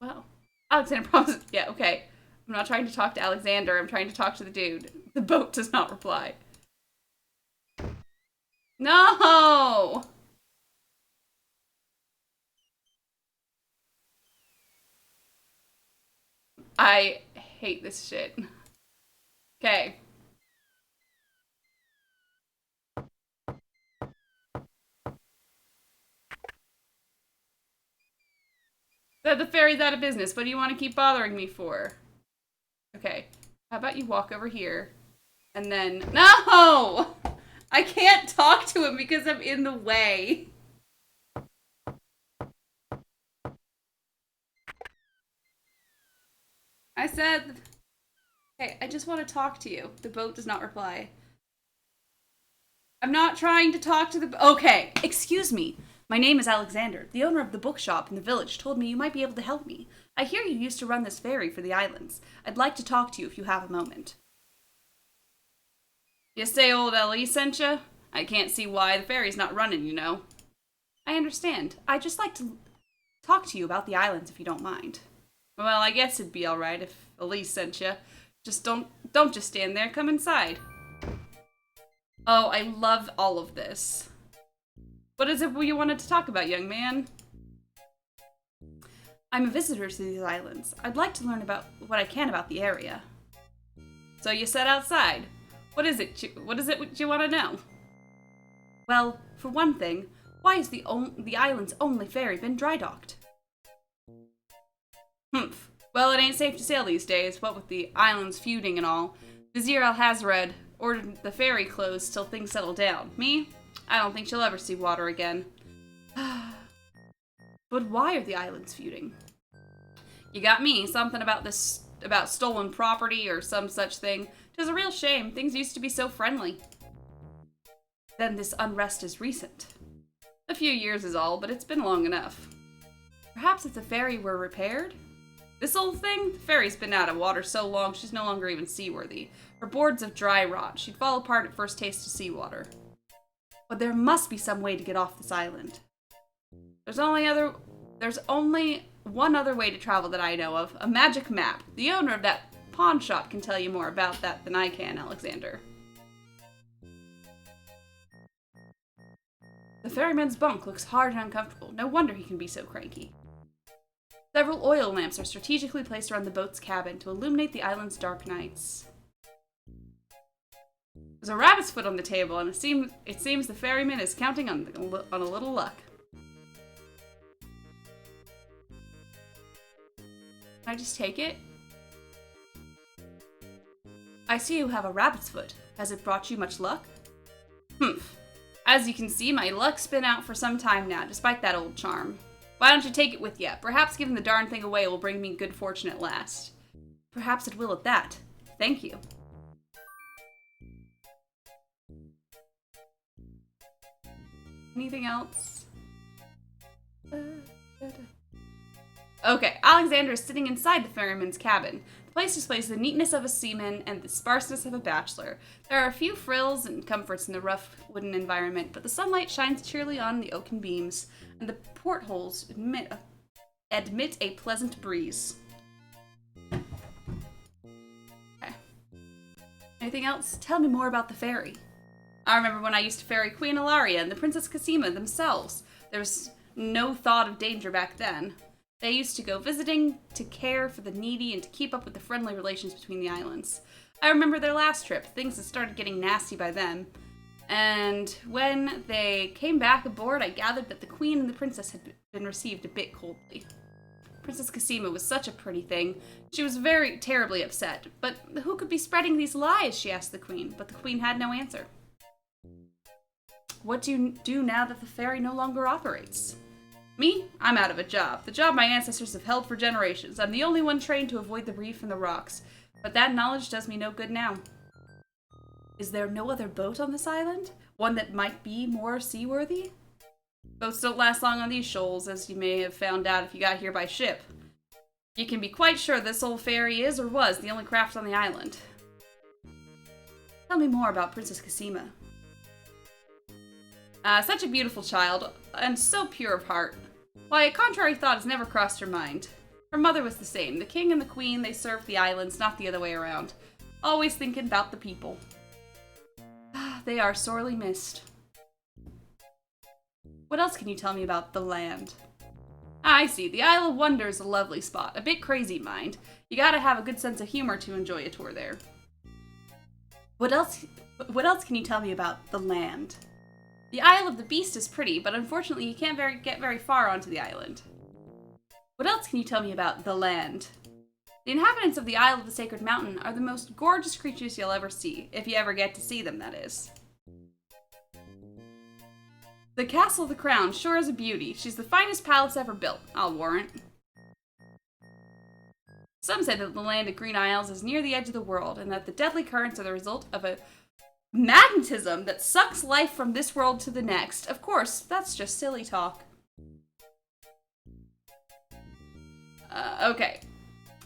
Well, Alexander promises. Yeah, okay. I'm not trying to talk to Alexander. I'm trying to talk to the dude. The boat does not reply. No! I hate this shit. Okay. The ferry's out of business. What do you want to keep bothering me for? Okay. How about you walk over here? And then... No! I can't talk to him because I'm in the way. I said... Hey, I just want to talk to you. The boat does not reply. I'm not trying to talk to the... Okay, excuse me. My name is Alexander. The owner of the bookshop in the village told me you might be able to help me. I hear you used to run this ferry for the islands. I'd like to talk to you if you have a moment. You say old Ellie sent you? I can't see why. The ferry's not running, you know. I understand. I'd just like to talk to you about the islands if you don't mind. Well, I guess it'd be alright if Elise sent you. Just don't just stand there. Come inside. Oh, I love all of this. What is it you wanted to talk about, young man? I'm a visitor to these islands. I'd like to learn about what I can about the area. So you sat outside. What is it you want to know? Well, for one thing, why has the island's only ferry been dry docked? Humph. Well, it ain't safe to sail these days, what with the islands feuding and all. Vizier Alhazred ordered the ferry closed till things settle down. Me? I don't think she'll ever see water again. But why are the islands feuding? You got me. Something about stolen property or some such thing. 'Tis a real shame. Things used to be so friendly. Then this unrest is recent. A few years is all, but it's been long enough. Perhaps if the ferry were repaired? This old thing? The ferry's been out of water so long she's no longer even seaworthy. Her boards of dry rot. She'd fall apart at first taste of seawater. But there must be some way to get off this island. There's only one other way to travel that I know of, a magic map. The owner of that pawn shop can tell you more about that than I can, Alexander. The ferryman's bunk looks hard and uncomfortable. No wonder he can be so cranky. Several oil lamps are strategically placed around the boat's cabin to illuminate the island's dark nights. There's a rabbit's foot on the table, and it seems the ferryman is counting on a little luck. Can I just take it? I see you have a rabbit's foot. Has it brought you much luck? Humph. As you can see, my luck's been out for some time now, despite that old charm. Why don't you take it with you? Perhaps giving the darn thing away will bring me good fortune at last. Perhaps it will at that. Thank you. Anything else? Okay, Alexander is sitting inside the ferryman's cabin. The place displays the neatness of a seaman and the sparseness of a bachelor. There are a few frills and comforts in the rough wooden environment, but the sunlight shines cheerily on the oaken beams, and the portholes admit a pleasant breeze. Okay. Anything else? Tell me more about the ferry. I remember when I used to ferry Queen Ilaria and the Princess Cassima themselves. There was no thought of danger back then. They used to go visiting to care for the needy and to keep up with the friendly relations between the islands. I remember their last trip. Things had started getting nasty by then. And when they came back aboard, I gathered that the Queen and the Princess had been received a bit coldly. Princess Cassima was such a pretty thing. She was very terribly upset. But who could be spreading these lies, she asked the Queen. But the Queen had no answer. What do you do now that the ferry no longer operates? Me? I'm out of a job. The job my ancestors have held for generations. I'm the only one trained to avoid the reef and the rocks. But that knowledge does me no good now. Is there no other boat on this island? One that might be more seaworthy? Boats don't last long on these shoals, as you may have found out if you got here by ship. You can be quite sure this old ferry is, or was, the only craft on the island. Tell me more about Princess Cassima. Such a beautiful child, and so pure of heart. Why, a contrary thought has never crossed her mind. Her mother was the same. The king and the queen, they served the islands, not the other way around. Always thinking about the people. They are sorely missed. What else can you tell me about the land? I see. The Isle of Wonder is a lovely spot. A bit crazy, mind. You gotta have a good sense of humor to enjoy a tour there. What else can you tell me about the land? The Isle of the Beast is pretty, but unfortunately you can't get very far onto the island. What else can you tell me about the land? The inhabitants of the Isle of the Sacred Mountain are the most gorgeous creatures you'll ever see, if you ever get to see them, that is. The Castle of the Crown sure is a beauty. She's the finest palace ever built, I'll warrant. Some say that the land of Green Isles is near the edge of the world, and that the deadly currents are the result of a magnetism that sucks life from this world to the next. Of course, that's just silly talk. Okay.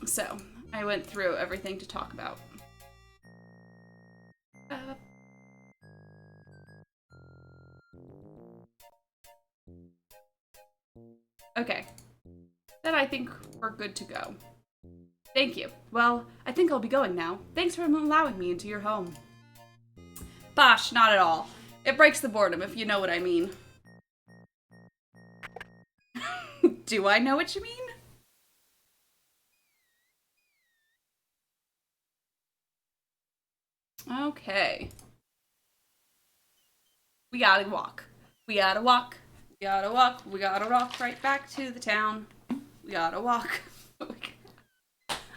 So, I went through everything to talk about. Okay. Then I think we're good to go. Thank you. Well, I think I'll be going now. Thanks for allowing me into your home. Bosh, not at all. It breaks the boredom, if you know what I mean. Do I know what you mean? Okay. We gotta walk. We gotta walk. We gotta walk. We gotta walk right back to the town. We gotta walk.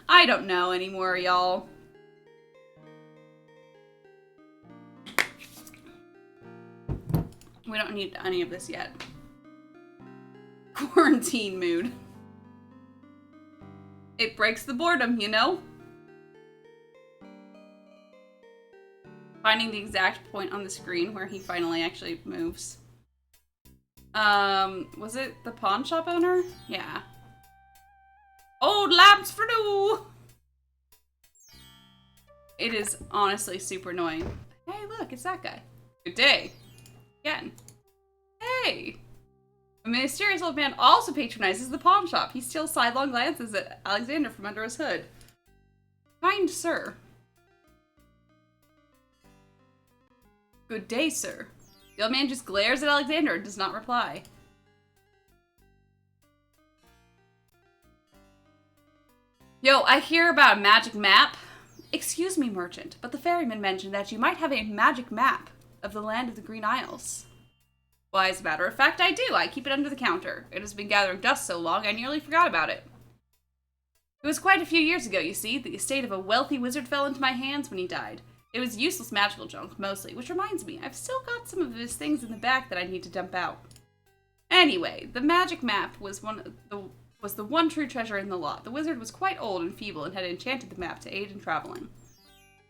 I don't know anymore, y'all. We don't need any of this yet. Quarantine mood. It breaks the boredom, you know? Finding the exact point on the screen where he finally actually moves. Was it the pawn shop owner? Yeah. Old lamps for new! It is honestly super annoying. Hey, look, it's that guy. Good day. Again. Hey! A mysterious old man also patronizes the pawn shop. He steals sidelong glances at Alexander from under his hood. Kind sir. Good day, sir. The old man just glares at Alexander and does not reply. Yo, I hear about a magic map. Excuse me, merchant, but the ferryman mentioned that you might have a magic map of the land of the Green Isles. Why, as a matter of fact, I do. I keep it under the counter. It has been gathering dust so long, I nearly forgot about it. It was quite a few years ago, you see. The estate of a wealthy wizard fell into my hands when he died. It was useless magical junk, mostly, which reminds me, I've still got some of his things in the back that I need to dump out. Anyway, the magic map was the one true treasure in the lot. The wizard was quite old and feeble and had enchanted the map to aid in traveling.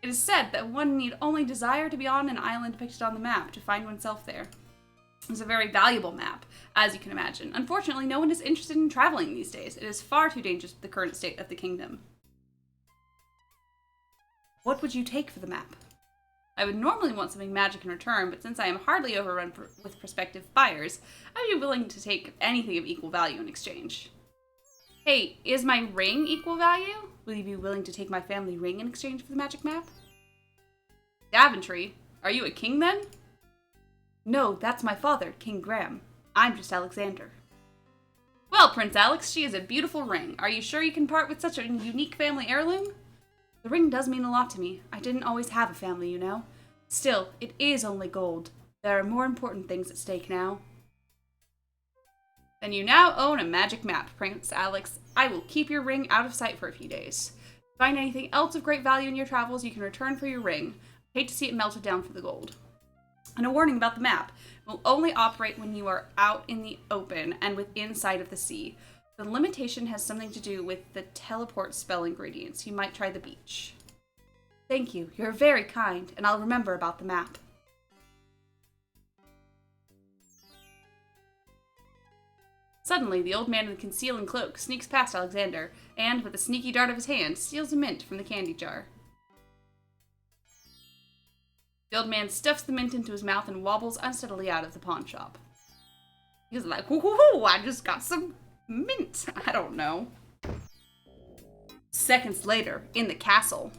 It is said that one need only desire to be on an island depicted on the map to find oneself there. It was a very valuable map, as you can imagine. Unfortunately, no one is interested in traveling these days. It is far too dangerous for the current state of the kingdom. What would you take for the map? I would normally want something magic in return, but since I am hardly overrun with prospective buyers, I would be willing to take anything of equal value in exchange. Hey, is my ring equal value? Will you be willing to take my family ring in exchange for the magic map? Daventry? Are you a king then? No, that's my father, King Graham. I'm just Alexander. Well, Prince Alex, she is a beautiful ring. Are you sure you can part with such a unique family heirloom? The ring does mean a lot to me. I didn't always have a family, you know. Still, it is only gold. There are more important things at stake now. Then you now own a magic map, Prince Alex. I will keep your ring out of sight for a few days. If you find anything else of great value in your travels, you can return for your ring. I hate to see it melted down for the gold. And a warning about the map. It will only operate when you are out in the open and within sight of the sea. The limitation has something to do with the teleport spell ingredients. You might try the beach. Thank you. You're very kind, and I'll remember about the map. Suddenly, the old man in the concealing cloak sneaks past Alexander, and, with a sneaky dart of his hand, steals a mint from the candy jar. The old man stuffs the mint into his mouth and wobbles unsteadily out of the pawn shop. He's like, hoo, I just got some mint. I don't know. Seconds later, in the castle.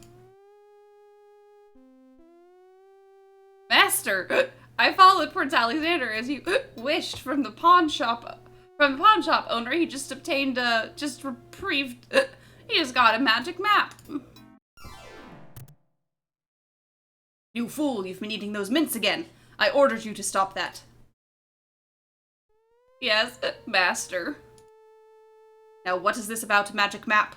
Master, I followed Prince Alexander as you wished from the pawn shop. From the pawn shop owner, he just obtained just reprieved. He just got a magic map. You fool, you've been eating those mints again. I ordered you to stop that. Yes, master. Now, what is this about a magic map?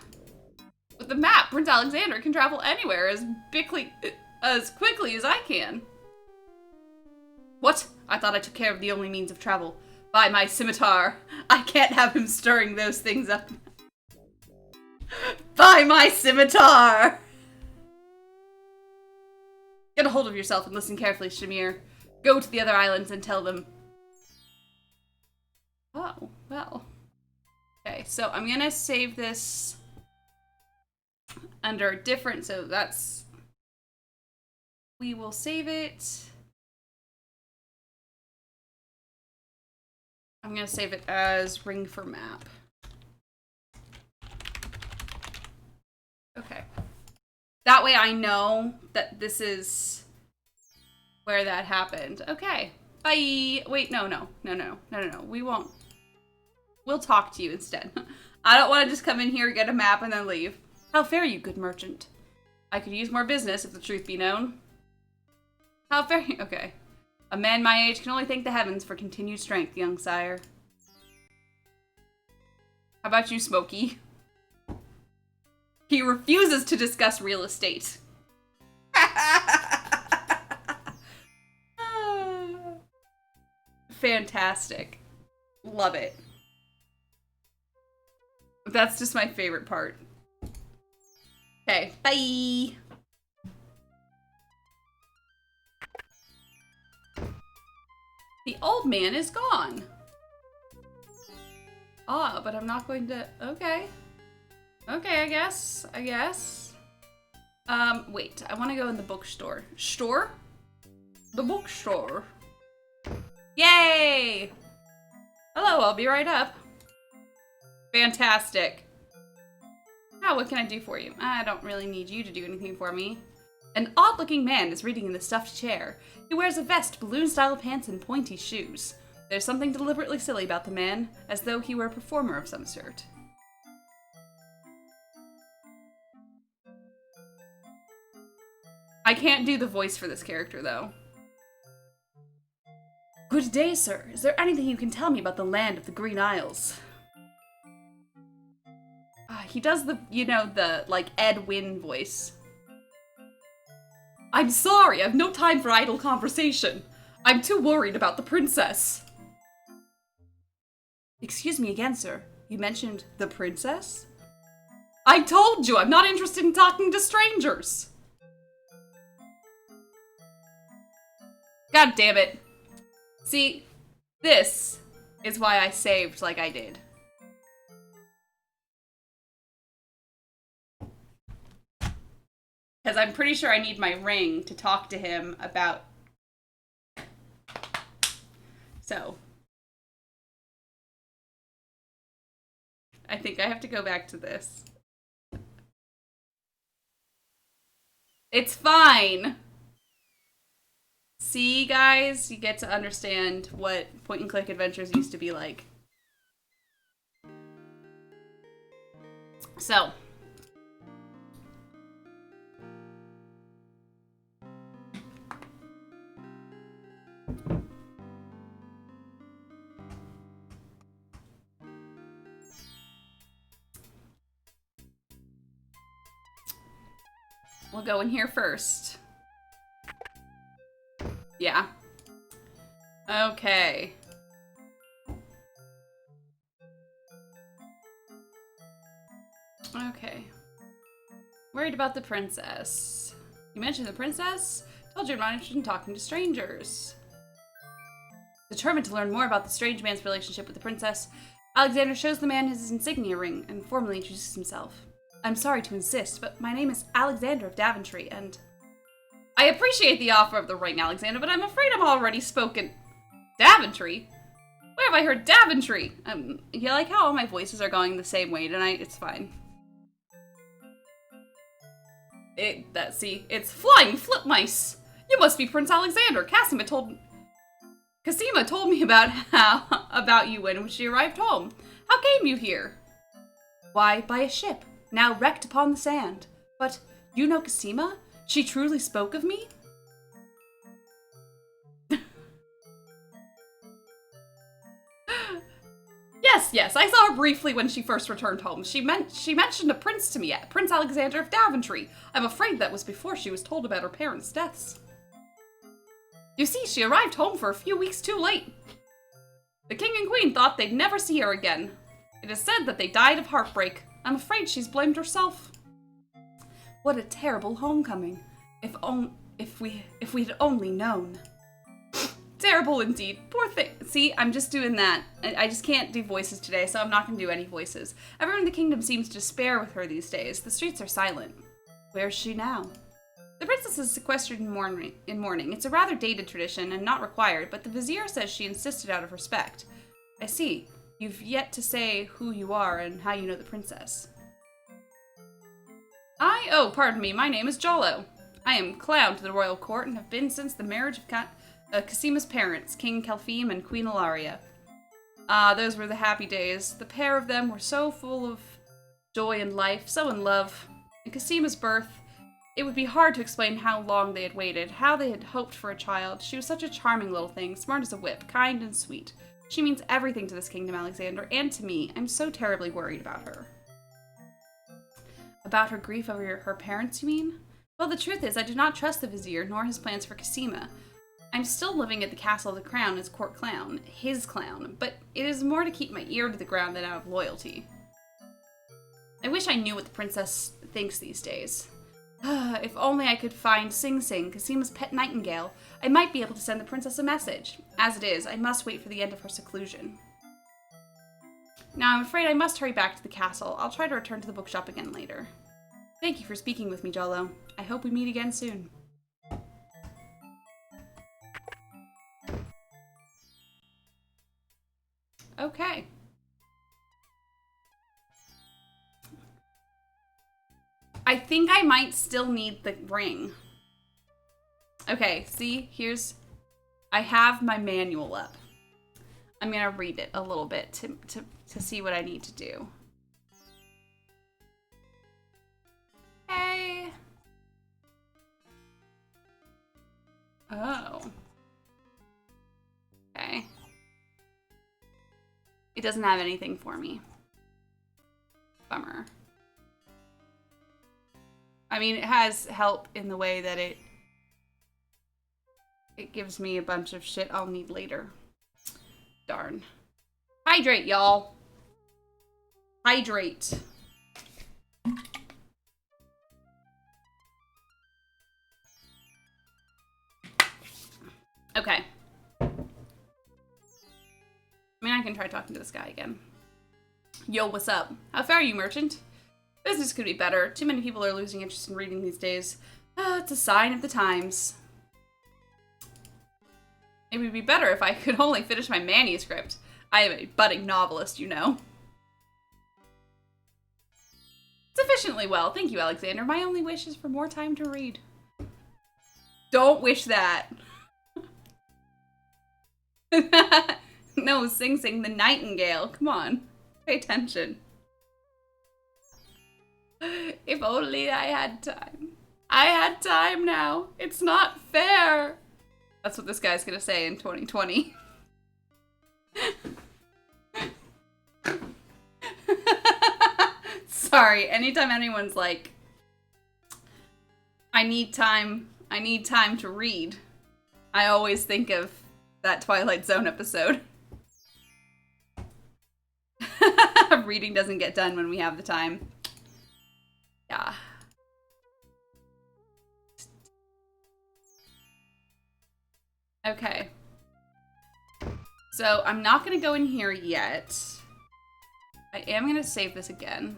With the map, Prince Alexander can travel anywhere as quickly as I can. What? I thought I took care of the only means of travel. By my scimitar. I can't have him stirring those things up. By my scimitar! Get a hold of yourself and listen carefully, Shamir. Go to the other islands and tell them. Oh, well. Okay, so I'm gonna save this under different, so that's, we will save it. I'm gonna save it as ring for map. Okay. That way I know that this is where that happened. Okay. Bye. Wait, no. We won't. We'll talk to you instead. I don't want to just come in here, get a map, and then leave. How fare you, good merchant? I could use more business if the truth be known. How fare you? Okay. A man my age can only thank the heavens for continued strength, young sire. How about you, Smokey? He refuses to discuss real estate. Fantastic. Love it. That's just my favorite part. Okay, bye! The old man is gone. Ah, but I'm not going to... Okay. Okay, I guess. Wait. I want to go in the bookstore. Store? The bookstore. Yay! Hello, I'll be right up. Fantastic. Now, what can I do for you? I don't really need you to do anything for me. An odd-looking man is reading in the stuffed chair. He wears a vest, balloon-style pants, and pointy shoes. There's something deliberately silly about the man, as though he were a performer of some sort. I can't do the voice for this character, though. Good day, sir. Is there anything you can tell me about the land of the Green Isles? He does the, you know, the, like, Ed Wynn voice. I'm sorry, I've no time for idle conversation. I'm too worried about the princess. Excuse me again, sir. You mentioned the princess? I told you, I'm not interested in talking to strangers. God damn it. See, this is why I saved like I did. Because I'm pretty sure I need my ring to talk to him about... So. I think I have to go back to this. It's fine! See, guys? You get to understand what point-and-click adventures used to be like. So. We'll go in here first. Yeah. Okay. Okay. Worried about the princess. You mentioned the princess? Told you I'm not interested in talking to strangers. Determined to learn more about the strange man's relationship with the princess, Alexander shows the man his insignia ring and formally introduces himself. I'm sorry to insist, but my name is Alexander of Daventry, and... I appreciate the offer of the ring, Alexander, but I'm afraid I'm already spoken... Daventry? Where have I heard Daventry? You like how all my voices are going the same way tonight? It's fine. See, it's flying flip mice! You must be Prince Alexander. Cassima told me about you when she arrived home. How came you here? Why, by a ship, now wrecked upon the sand. But you know Cassima? She truly spoke of me? Yes, I saw her briefly when she first returned home. She mentioned a prince to me, Prince Alexander of Daventry. I'm afraid that was before she was told about her parents' deaths. You see, she arrived home for a few weeks too late. The king and queen thought they'd never see her again. It is said that they died of heartbreak. I'm afraid she's blamed herself. What a terrible homecoming. If we'd only known. Terrible indeed. Poor thing. See, I'm just doing that. I just can't do voices today, so I'm not going to do any voices. Everyone in the kingdom seems to despair with her these days. The streets are silent. Where's she now? The princess is sequestered in mourning. It's a rather dated tradition and not required, but the vizier says she insisted out of respect. I see. You've yet to say who you are and how you know the princess. Oh, pardon me, my name is Jollo. I am clown to the royal court and have been since the marriage of Cassima's parents, King Calpheme and Queen Ilaria. Those were the happy days. The pair of them were so full of joy and life, so in love. In Cassima's birth, it would be hard to explain how long they had waited, how they had hoped for a child. She was such a charming little thing, smart as a whip, kind and sweet. She means everything to this kingdom, Alexander, and to me. I'm so terribly worried about her. About her grief over her parents, you mean? Well, the truth is, I do not trust the vizier, nor his plans for Cassima. I'm still living at the Castle of the Crown as court clown, his clown, but it is more to keep my ear to the ground than out of loyalty. I wish I knew what the princess thinks these days. If only I could find Sing Sing, Cassima's pet nightingale, I might be able to send the princess a message. As it is, I must wait for the end of her seclusion. Now, I'm afraid I must hurry back to the castle. I'll try to return to the bookshop again later. Thank you for speaking with me, Jollo. I hope we meet again soon. Okay. I think I might still need the ring. Okay, see, I have my manual up. I'm gonna read it a little bit to see what I need to do. Okay. Oh. Okay. It doesn't have anything for me. Bummer. I mean, it has help in the way that it gives me a bunch of shit I'll need later. Darn. Hydrate, y'all. Hydrate. Okay. I mean, I can try talking to this guy again. Yo, what's up? How far are you, merchant? Business could be better. Too many people are losing interest in reading these days. It's a sign of the times. It would be better if I could only finish my manuscript. I am a budding novelist, you know. Sufficiently well. Thank you, Alexander. My only wish is for more time to read. Don't wish that. No, Sing Sing the Nightingale. Come on. Pay attention. If only I had time. I had time now. It's not fair. That's what this guy's gonna say in 2020. Sorry, anytime anyone's like, I need time to read, I always think of that Twilight Zone episode. Reading doesn't get done when we have the time. Yeah. Okay. So I'm not gonna go in here yet. I am gonna save this again.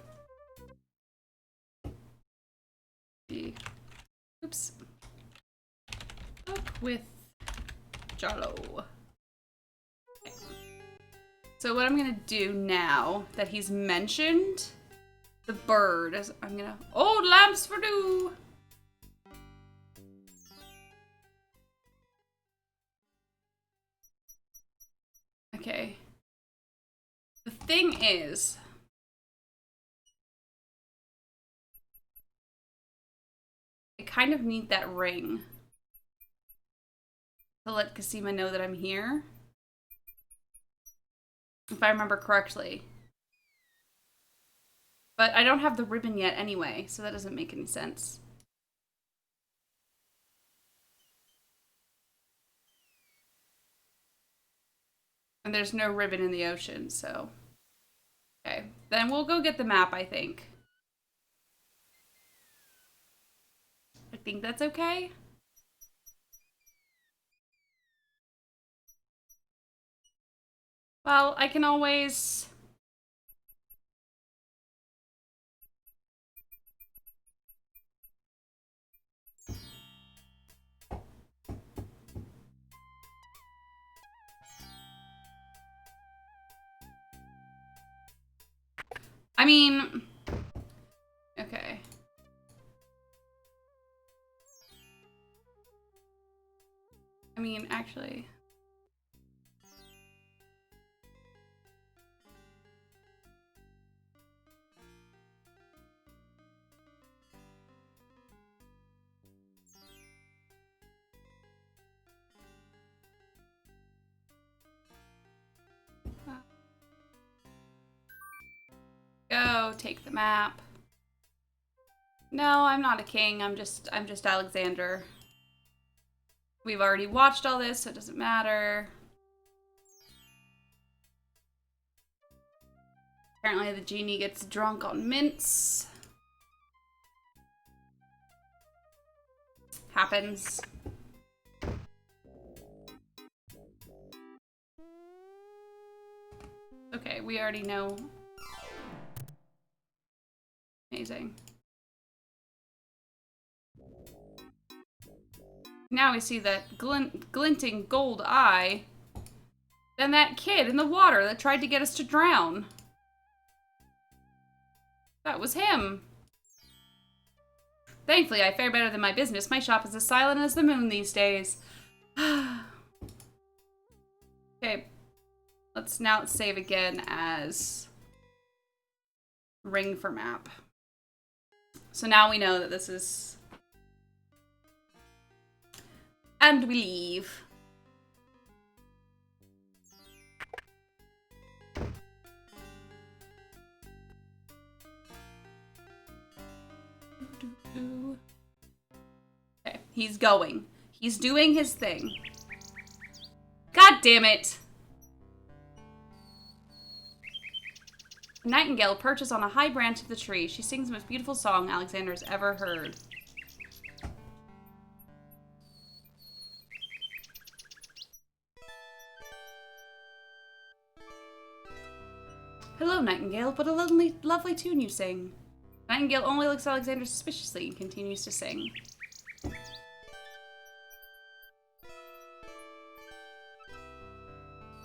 Oops. Up with Jalo. Okay. So what I'm gonna do now that he's mentioned the bird is I'm gonna old lamps for dew. Okay. The thing is, I kind of need that ring to let Cosima know that I'm here. If I remember correctly. But I don't have the ribbon yet anyway, so that doesn't make any sense. And there's no ribbon in the ocean, so... Okay, then we'll go get the map, I think. I think that's okay. Well, I can always... I mean... Okay. I mean, actually... Go, take the map. No, I'm not a king. I'm just Alexander. We've already watched all this, so it doesn't matter. Apparently the genie gets drunk on mints. Happens. Okay, we already know. Amazing. Now we see that glinting gold eye. than that kid in the water that tried to get us to drown. That was him. Thankfully, I fare better than my business. My shop is as silent as the moon these days. Okay. Let's save again as ring for map. So now we know that this is... And we leave. Okay, he's going. He's doing his thing. God damn it! A nightingale perches on a high branch of the tree. She sings the most beautiful song Alexander has ever heard. Hello, Nightingale. What a lovely tune you sing. Nightingale only looks at Alexander suspiciously and continues to sing.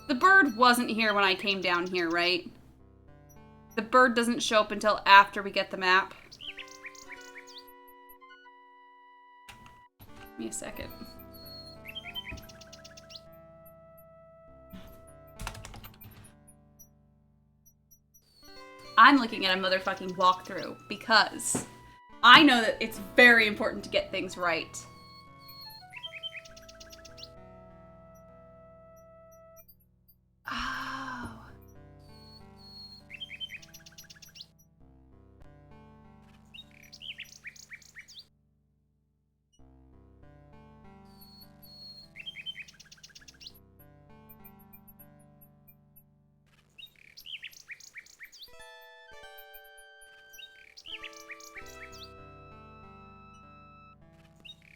The bird wasn't here when I came down here, right? The bird doesn't show up until after we get the map. Give me a second. I'm looking at a motherfucking walkthrough because I know that it's very important to get things right. Oh.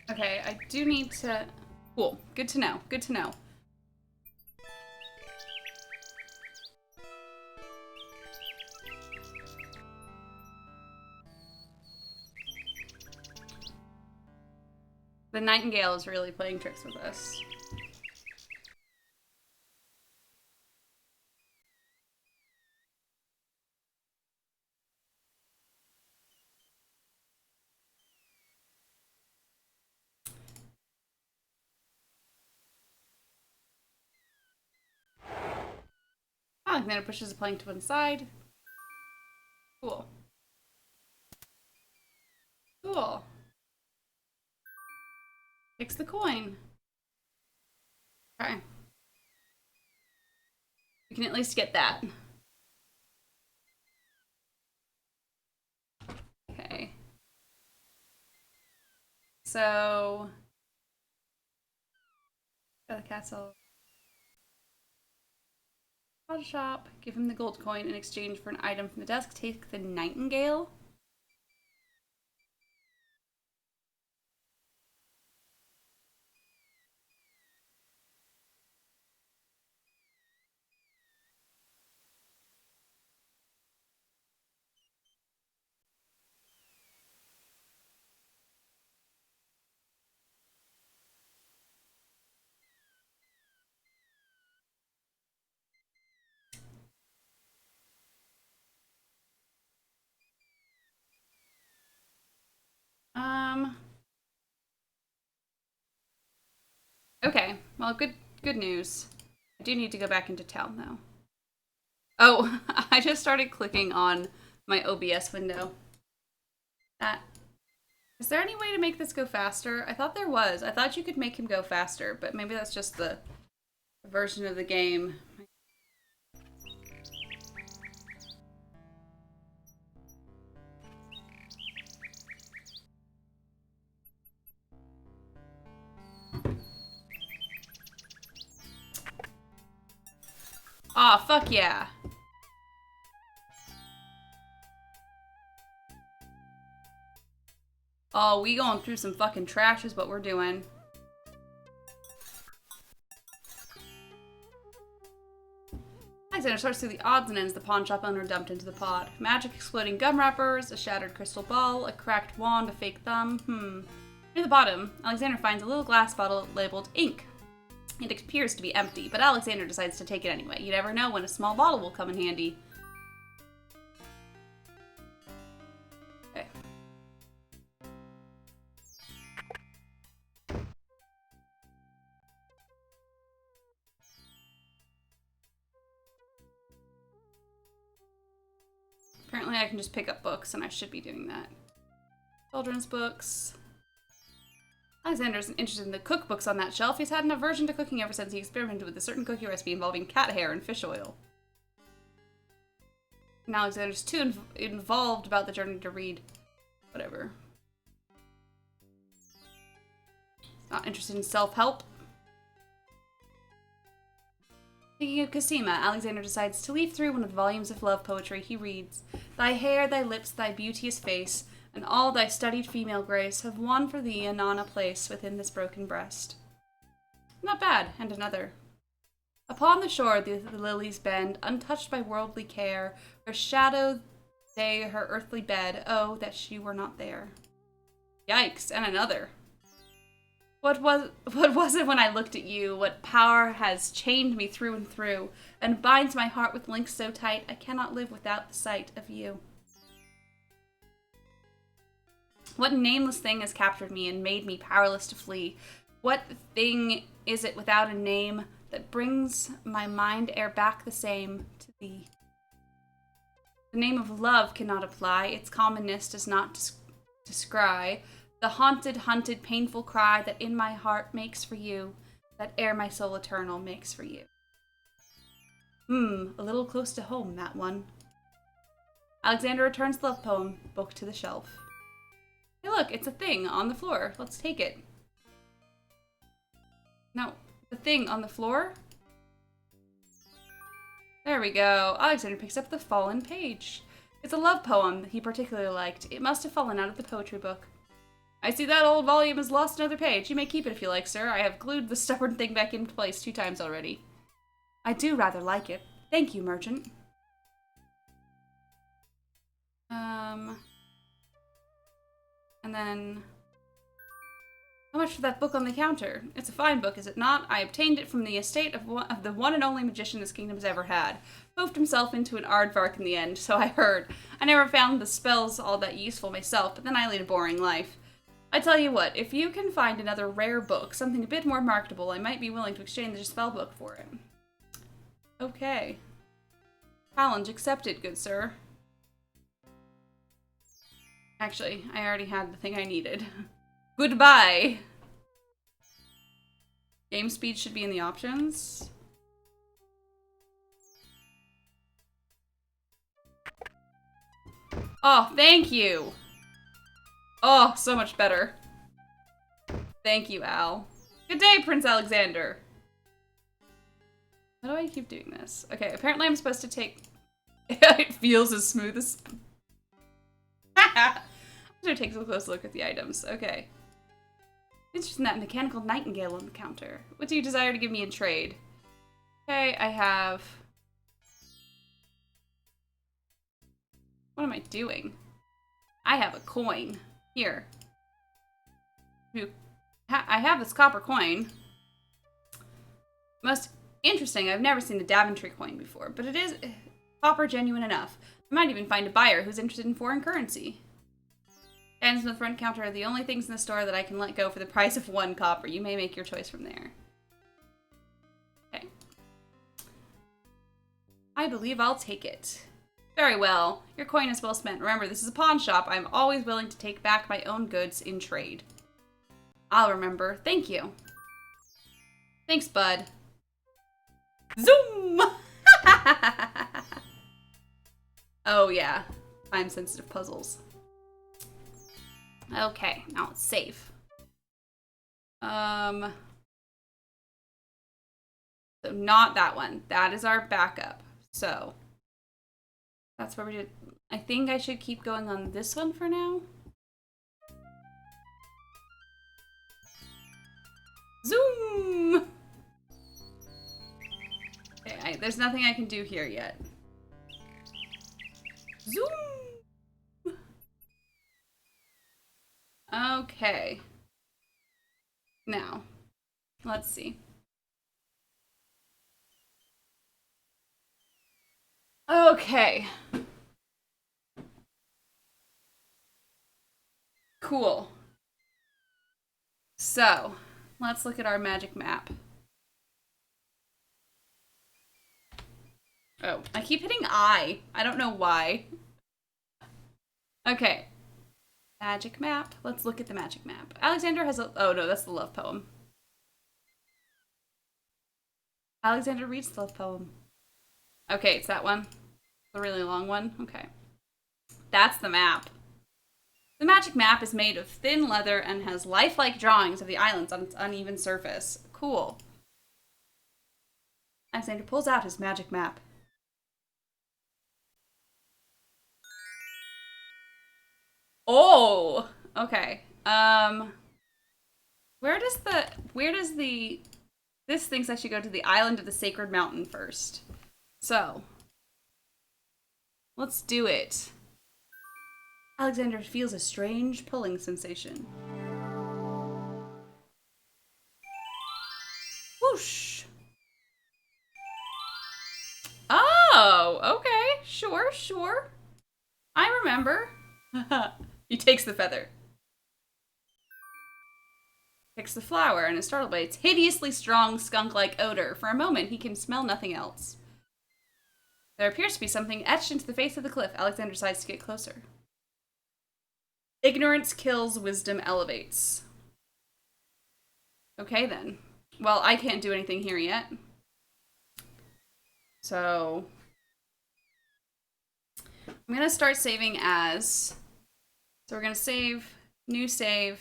Okay, I do need to... Cool. Good to know. Good to know. The Nightingale is really playing tricks with us. Alexander pushes the plank to one side. Cool. Cool. Fix the coin. Okay. We can at least get that. Okay. So... Go to the castle. Shop, give him the gold coin in exchange for an item from the desk. Take the Nightingale. Okay, well, good news. I do need to go back into town, though. Oh, I just started clicking on my OBS window. Is there any way to make this go faster? I thought there was. I thought you could make him go faster, but maybe that's just the version of the game. Aw, fuck yeah. Oh, we going through some fucking trash is what we're doing. Alexander sorts through the odds and ends the pawn shop owner dumped into the pot. Magic exploding gum wrappers, a shattered crystal ball, a cracked wand, a fake thumb. Near the bottom, Alexander finds a little glass bottle labeled ink. It appears to be empty, but Alexander decides to take it anyway. You never know when a small bottle will come in handy. Okay. Apparently I can just pick up books, and I should be doing that. Children's books. Alexander's interested in the cookbooks on that shelf. He's had an aversion to cooking ever since he experimented with a certain cookie recipe involving cat hair and fish oil. And Alexander's too involved about the journey to read. Whatever. Not interested in self-help. Thinking of Cosima, Alexander decides to leaf through one of the volumes of love poetry. He reads, "Thy hair, thy lips, thy beauteous face, and all thy studied female grace have won for thee anon a place within this broken breast." Not bad, and another. Upon the shore the lilies bend, untouched by worldly care, where shadow they her earthly bed. Oh, that she were not there. Yikes, and another. What was it when I looked at you? What power has chained me through and through, and binds my heart with links so tight I cannot live without the sight of you? What nameless thing has captured me and made me powerless to flee? What thing is it without a name that brings my mind ere back the same to thee? The name of love cannot apply, its commonness does not descry the haunted, hunted, painful cry that in my heart makes for you, that ere my soul eternal makes for you. A little close to home, that one. Alexander returns the love poem book to the shelf. Hey look, it's a thing on the floor. Let's take it. No, the thing on the floor? There we go. Alexander picks up the fallen page. It's a love poem he particularly liked. It must have fallen out of the poetry book. I see that old volume has lost another page. You may keep it if you like, sir. I have glued the stubborn thing back into place 2 times already. I do rather like it. Thank you, merchant. And then... How much for that book on the counter? It's a fine book, is it not? I obtained it from the estate of the one and only magician this kingdom has ever had. Moved himself into an aardvark in the end, so I heard. I never found the spells all that useful myself, but then I lead a boring life. I tell you what, if you can find another rare book, something a bit more marketable, I might be willing to exchange the spell book for it. Okay. Challenge accepted, good sir. Actually, I already had the thing I needed. Goodbye! Game speed should be in the options. Oh, thank you! Oh, so much better. Thank you, Al. Good day, Prince Alexander! How do I keep doing this? Okay, apparently I'm supposed to take... It feels as smooth as... I'm gonna take a close look at the items. Okay. Interesting, that mechanical nightingale on the counter. What do you desire to give me in trade? Okay, I have... What am I doing? I have a coin. Here. I have this copper coin. Most interesting, I've never seen a Daventry coin before, but it is copper genuine enough. I might even find a buyer who's interested in foreign currency. Items on the front counter are the only things in the store that I can let go for the price of 1 copper. You may make your choice from there. Okay. I believe I'll take it. Very well. Your coin is well spent. Remember, this is a pawn shop. I'm always willing to take back my own goods in trade. I'll remember. Thank you. Thanks, bud. Zoom! Oh, yeah. Time-sensitive puzzles. Okay, now let's save. So not that one. That is our backup. So that's where we did. I think I should keep going on this one for now. Zoom! Okay, there's nothing I can do here yet. Zoom! Okay. Now, let's see. Okay. Cool. So, let's look at our magic map. Oh, I keep hitting I. I don't know why. Okay. Magic map. Let's look at the magic map. Alexander has a... Oh, no, that's the love poem. Alexander reads the love poem. Okay, it's that one. The really long one. Okay. That's the map. The magic map is made of thin leather and has lifelike drawings of the islands on its uneven surface. Cool. Alexander pulls out his magic map. Oh, okay. This thinks I should go to the island of the sacred mountain first. So, let's do it. Alexander feels a strange pulling sensation. Whoosh. Oh, okay. Sure. I remember. He takes the feather. Picks the flower and is startled by its hideously strong skunk-like odor. For a moment, he can smell nothing else. There appears to be something etched into the face of the cliff. Alexander decides to get closer. Ignorance kills, wisdom elevates. Okay, then. Well, I can't do anything here yet. So... I'm gonna start saving as... So we're gonna save... New save...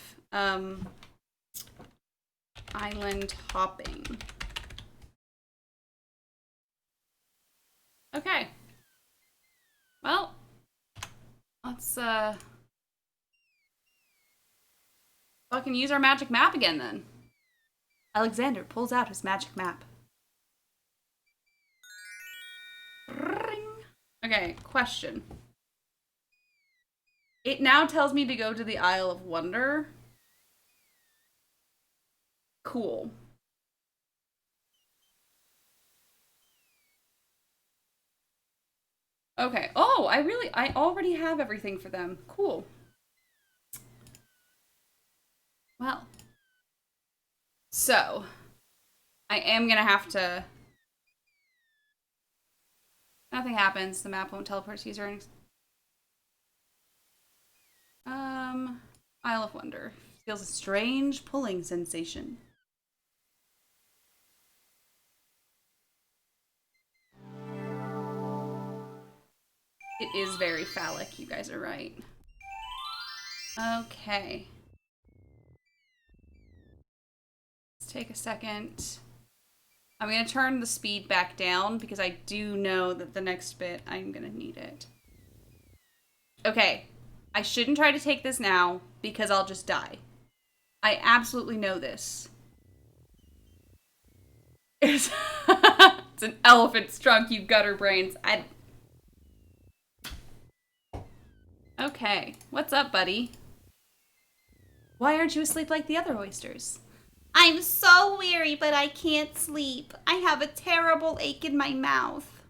Island hopping. Okay. Well... Let's, fucking use our magic map again, then. Alexander pulls out his magic map. Okay, question. It now tells me to go to the Isle of Wonder. Cool. Okay. Oh, I already have everything for them. Cool. Well. So, I am gonna have to... Nothing happens. The map won't teleport to user. Isle of Wonder. Feels a strange pulling sensation. It is very phallic, you guys are right. Okay. Let's take a second. I'm going to turn the speed back down because I do know that the next bit I'm going to need it. Okay. I shouldn't try to take this now because I'll just die. I absolutely know this. It's an elephant's trunk, you gutter brains. Okay. What's up, buddy? Why aren't you asleep like the other oysters? I'm so weary, but I can't sleep. I have a terrible ache in my mouth.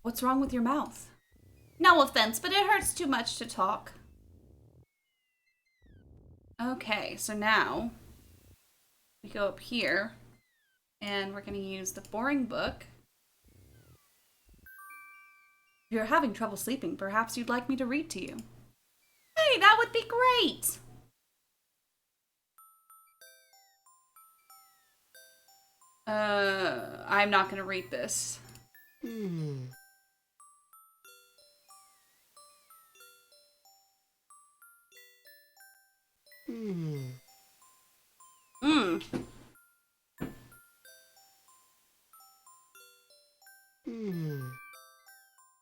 What's wrong with your mouth? No offense, but it hurts too much to talk. Okay, so now we go up here and we're going to use the boring book. If you're having trouble sleeping, perhaps you'd like me to read to you. Hey, that would be great! I'm not gonna read this. Hmm.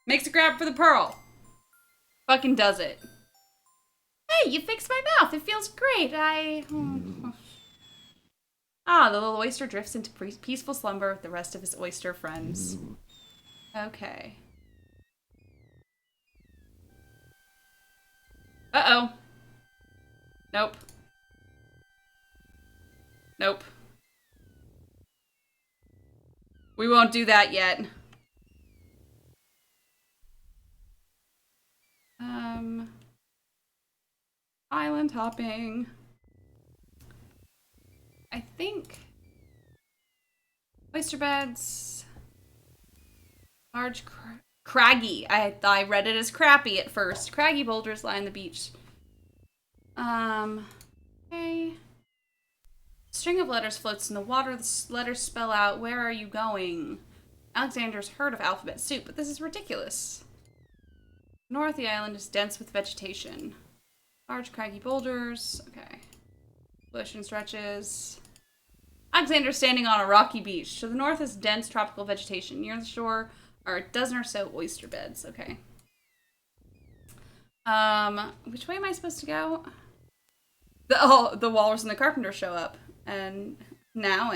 Makes a grab for the pearl. Fucking does it. Hey, you fixed my mouth. It feels great. Ah, the little oyster drifts into peaceful slumber with the rest of his oyster friends. Okay. Uh-oh. Nope. Nope. We won't do that yet. island hopping. I think oyster beds, large craggy. I read it as crappy at first. Craggy boulders line the beach. Okay. String of letters floats in the water. The letters spell out, "Where are you going?" Alexander's heard of alphabet soup, but this is ridiculous. North, the island is dense with vegetation. Large craggy boulders. Okay. Ocean stretches. Alexander's standing on a rocky beach. To the north is dense tropical vegetation. Near the shore are a dozen or so oyster beds. Okay. Which way am I supposed to go? The walrus and the carpenter show up. And now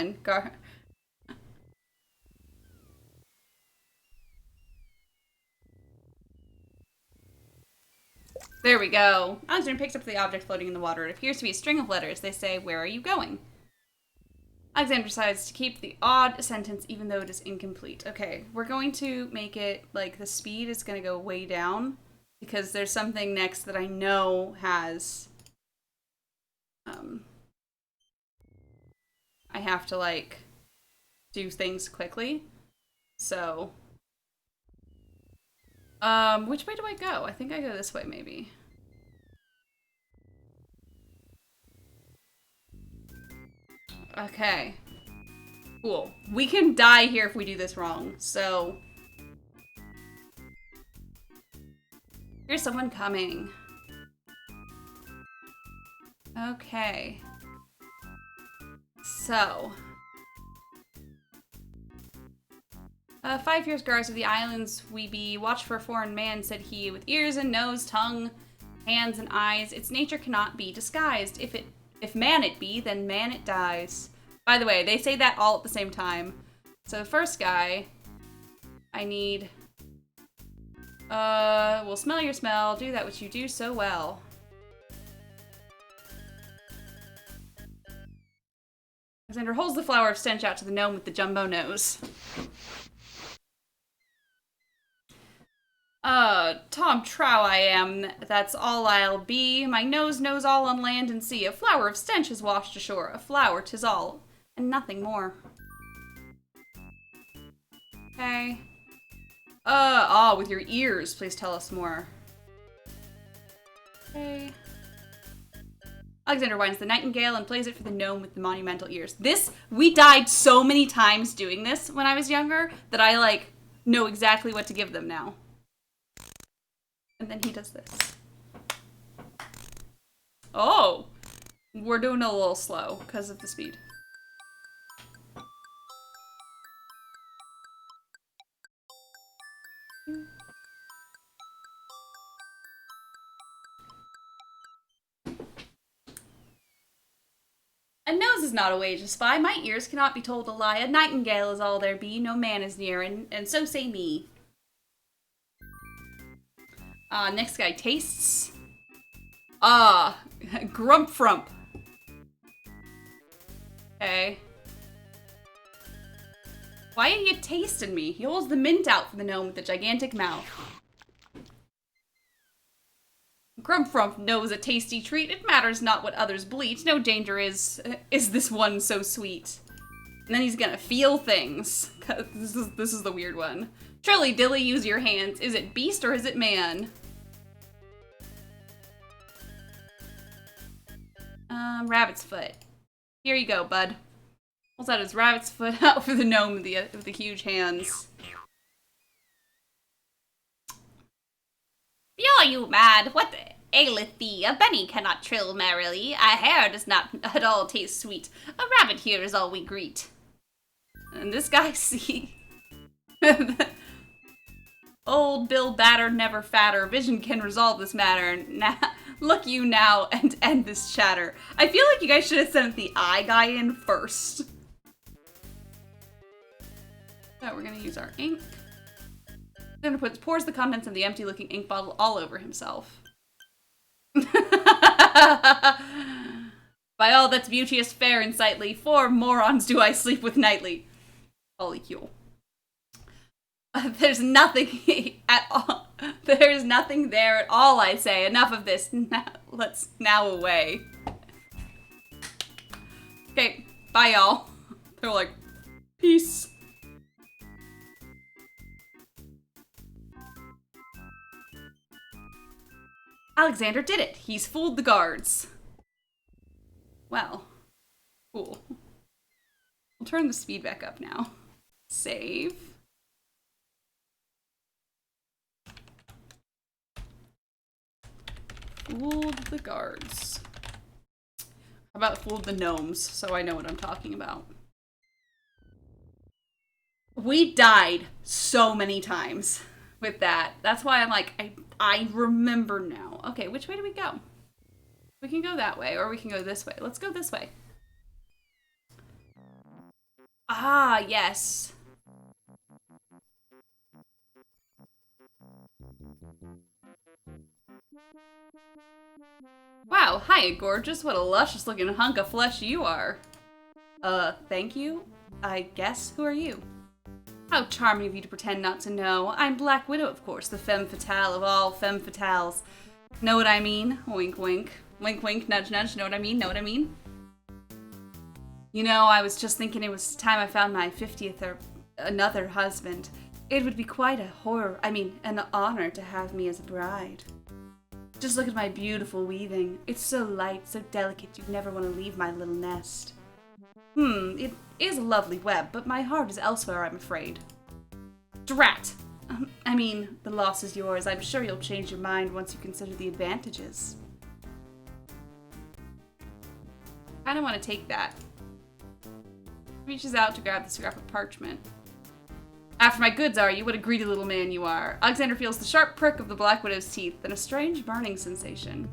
there we go. Alexander picks up the object floating in the water. It appears to be a string of letters. They say, "Where are you going?" Alexander decides to keep the odd sentence even though it is incomplete. Okay, we're going to make it like the speed is going to go way down because there's something next that I know has I have to like do things quickly. So which way do I go? I think I go this way maybe. Okay. Cool. We can die here if we do this wrong, so... Here's someone coming. Okay. So... 5 years guards of the islands we be, watch for a foreign man, said he, with ears and nose, tongue, hands and eyes. Its nature cannot be disguised. If man it be, then man it dies. By the way, they say that all at the same time. So the first guy, I need, will smell your smell, do that which you do so well. Alexander holds the flower of stench out to the gnome with the jumbo nose. Tom Trow I am, that's all I'll be. My nose knows all on land and sea. A flower of stench is washed ashore. A flower, 'tis all, and nothing more. Okay. With your ears, please tell us more. Okay. Alexander winds the nightingale and plays it for the gnome with the monumental ears. We died so many times doing this when I was younger that I, like, know exactly what to give them now. And then he does this. Oh! We're doing a little slow because of the speed. A nose is not a way to spy. My ears cannot be told a lie. A nightingale is all there be. No man is near, and so say me. Next guy tastes. Grump frump. Okay. Why are you tasting me? He holds the mint out for the gnome with the gigantic mouth. Grump frump knows a tasty treat. It matters not what others bleat. No danger is this one so sweet. And then he's gonna feel things. This is the weird one. Trilly dilly, use your hands. Is it beast or is it man? Rabbit's foot. Here you go, bud. Pulls out his rabbit's foot out for the gnome with the huge hands. Be all you mad? What aileth thee? A benny cannot trill merrily. A hare does not at all taste sweet. A rabbit here is all we greet. And this guy, see... Old Bill Batter, never fatter. Vision can resolve this matter. Look you now and end this chatter. I feel like you guys should have sent the eye guy in first. So we're gonna use our ink. Then pours the contents of the empty-looking ink bottle all over himself. By all that's beauteous, fair, and sightly, 4 morons do I sleep with nightly. Polycule. There's nothing at all. There's nothing there at all, I say. Enough of this. Let's now away. Okay, bye y'all. They're like, peace. Alexander did it. He's fooled the guards. Well, cool. We'll turn the speed back up now. Save. Fooled the guards. How about fooled the gnomes, so I know what I'm talking about. We died so many times with that. That's why I'm like, I remember now. Okay, which way do we go? We can go that way, or we can go this way. Let's go this way. Ah, yes. Wow, hiya, gorgeous. What a luscious looking hunk of flesh you are. Thank you? I guess. Who are you? How charming of you to pretend not to know. I'm Black Widow, of course, the femme fatale of all femme fatales. Know what I mean? Wink, wink. Wink, wink, nudge, nudge. Know what I mean? Know what I mean? You know, I was just thinking it was time I found my 50th or another husband. It would be quite an honor to have me as a bride. Just look at my beautiful weaving. It's so light, so delicate, you'd never want to leave my little nest. It is a lovely web, but my heart is elsewhere, I'm afraid. Drat! The loss is yours. I'm sure you'll change your mind once you consider the advantages. I kinda want to take that. Reaches out to grab the scrap of parchment. After my goods are you, what a greedy little man you are. Alexander feels the sharp prick of the Black Widow's teeth, then a strange burning sensation.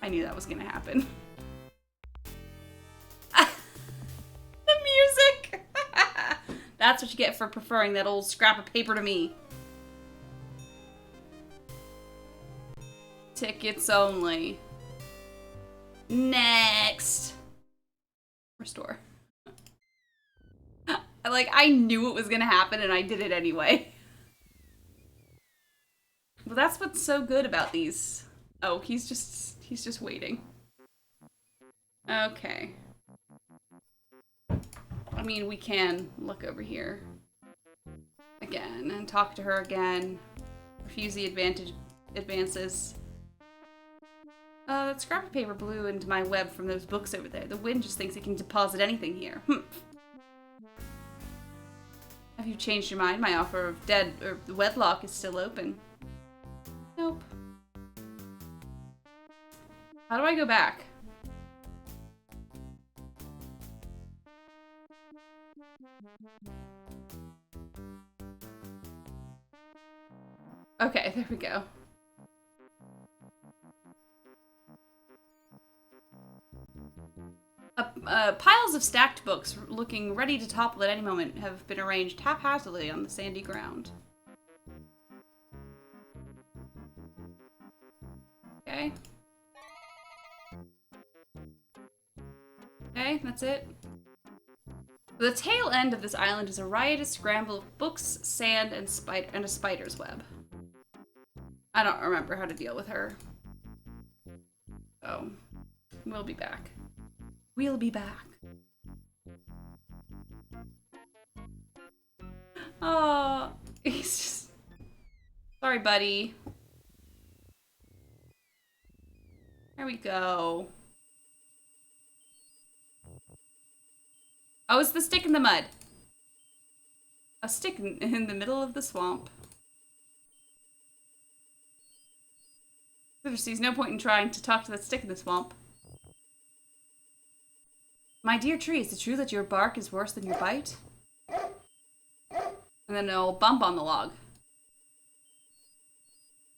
I knew that was gonna happen. The music! That's what you get for preferring that old scrap of paper to me. Tickets only. Next. Restore. I knew it was gonna happen and I did it anyway. Well, that's what's so good about these. Oh, he's just waiting. Okay. We can look over here again and talk to her again. Refuse the advances. That scrap of paper blew into my web from those books over there. The wind just thinks it can deposit anything here. Have you changed your mind? My offer of wedlock is still open. Nope. How do I go back? Okay, there we go. Piles of stacked books, looking ready to topple at any moment, have been arranged haphazardly on the sandy ground. Okay. Okay, that's it. The tail end of this island is a riotous scramble of books, sand, and a spider's web. I don't remember how to deal with her. Oh. We'll be back. We'll be back. Oh, he's just... Sorry, buddy. There we go. Oh, it's the stick in the mud. A stick in the middle of the swamp. There sees no point in trying to talk to that stick in the swamp. My dear tree, is it true that your bark is worse than your bite? And then an old bump on the log.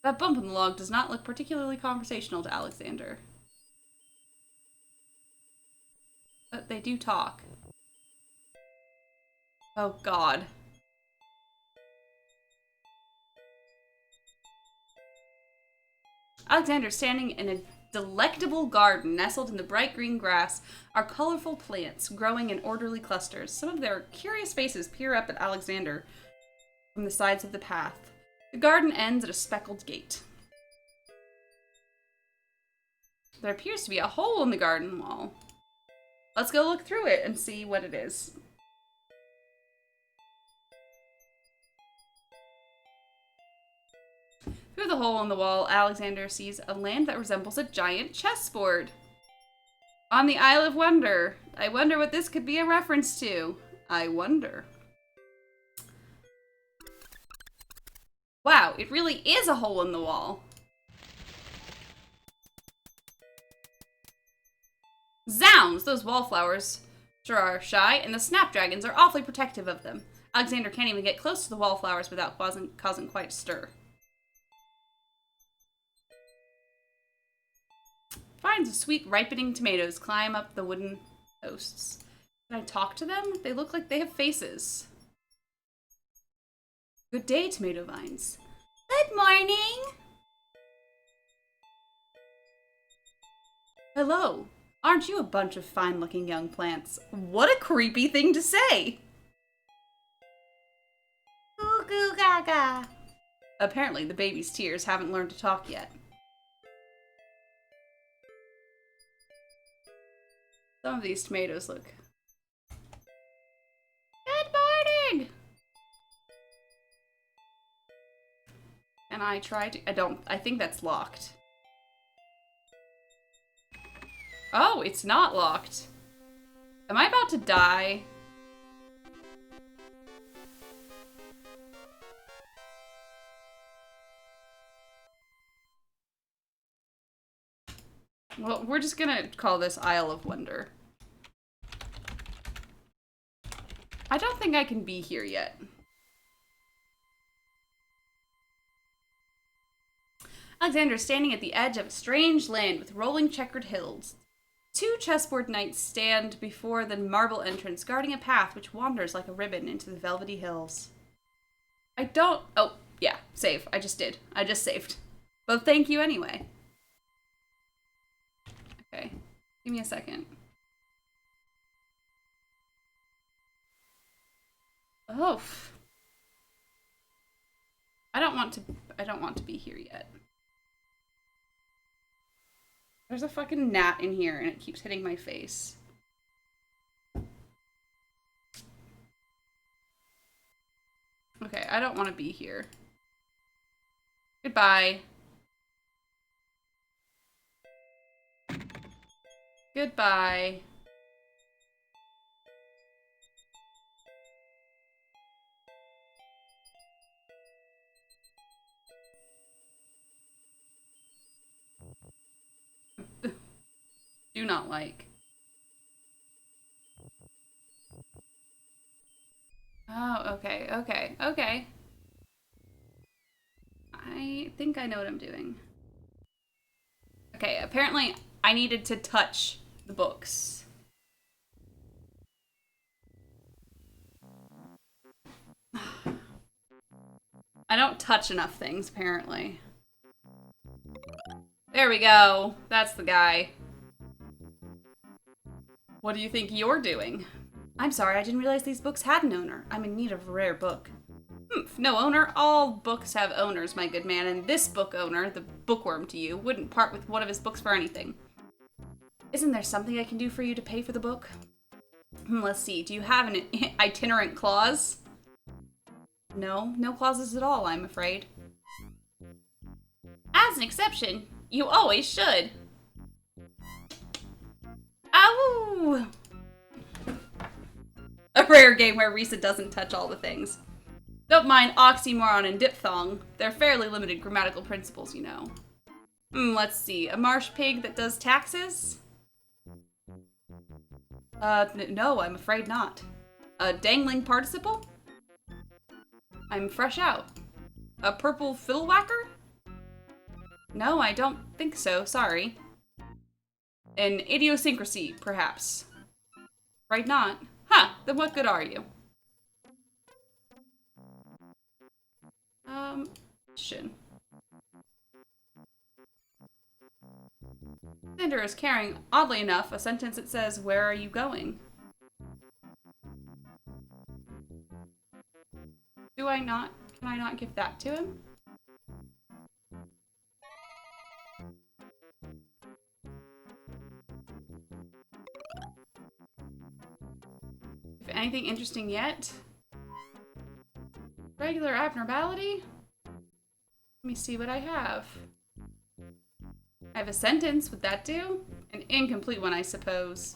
That bump on the log does not look particularly conversational to Alexander. But they do talk. Oh, God. Alexander, standing in a delectable garden nestled in the bright green grass, are colorful plants growing in orderly clusters. Some of their curious faces peer up at Alexander from the sides of the path. The garden ends at a speckled gate. There appears to be a hole in the garden wall. Let's go look through it and see what it is. Through the hole in the wall, Alexander sees a land that resembles a giant chessboard. On the Isle of Wonder. I wonder what this could be a reference to. I wonder. Wow, it really is a hole in the wall. Zounds! Those wallflowers sure are shy, and the snapdragons are awfully protective of them. Alexander can't even get close to the wallflowers without causing quite a stir. Vines of sweet ripening tomatoes climb up the wooden posts. Can I talk to them? They look like they have faces. Good day, tomato vines. Good morning! Hello. Aren't you a bunch of fine-looking young plants? What a creepy thing to say! Goo goo gaga. Apparently, the baby's tears haven't learned to talk yet. Some of these tomatoes look... Good morning! And I try to... I think that's locked. Oh, it's not locked. Am I about to die? Well, we're just gonna call this Isle of Wonder. I don't think I can be here yet. Alexander is standing at the edge of a strange land with rolling checkered hills. Two chessboard knights stand before the marble entrance, guarding a path which wanders like a ribbon into the velvety hills. Oh, yeah, save. I just did. I just saved. But thank you anyway. Okay, give me a second. Oh. I don't want to be here yet. There's a fucking gnat in here and it keeps hitting my face. Okay, I don't want to be here. Goodbye. Goodbye. Do not like. Oh, okay, okay, okay. I think I know what I'm doing. Okay, apparently I needed to touch the books. I don't touch enough things, apparently. There we go. That's the guy. What do you think you're doing? I'm sorry, I didn't realize these books had an owner. I'm in need of a rare book. No owner? All books have owners, my good man, and this book owner, the bookworm to you, wouldn't part with one of his books for anything. Isn't there something I can do for you to pay for the book? Let's see, do you have an itinerant clause? No, no clauses at all, I'm afraid. As an exception, you always should. Ow! A rare game where Rissa doesn't touch all the things. Don't mind oxymoron and diphthong. They're fairly limited grammatical principles, you know. Let's see. A marsh pig that does taxes? No, I'm afraid not. A dangling participle? I'm fresh out. A purple fiddle whacker? No, I don't think so, sorry. An idiosyncrasy, perhaps. Right not? Huh, then what good are you? Shin. Cinder is carrying, oddly enough, a sentence that says, "Where are you going?" Can I not give that to him? Anything interesting yet? Regular abnormality? Let me see what I have. I have a sentence. Would that do? An incomplete one, I suppose.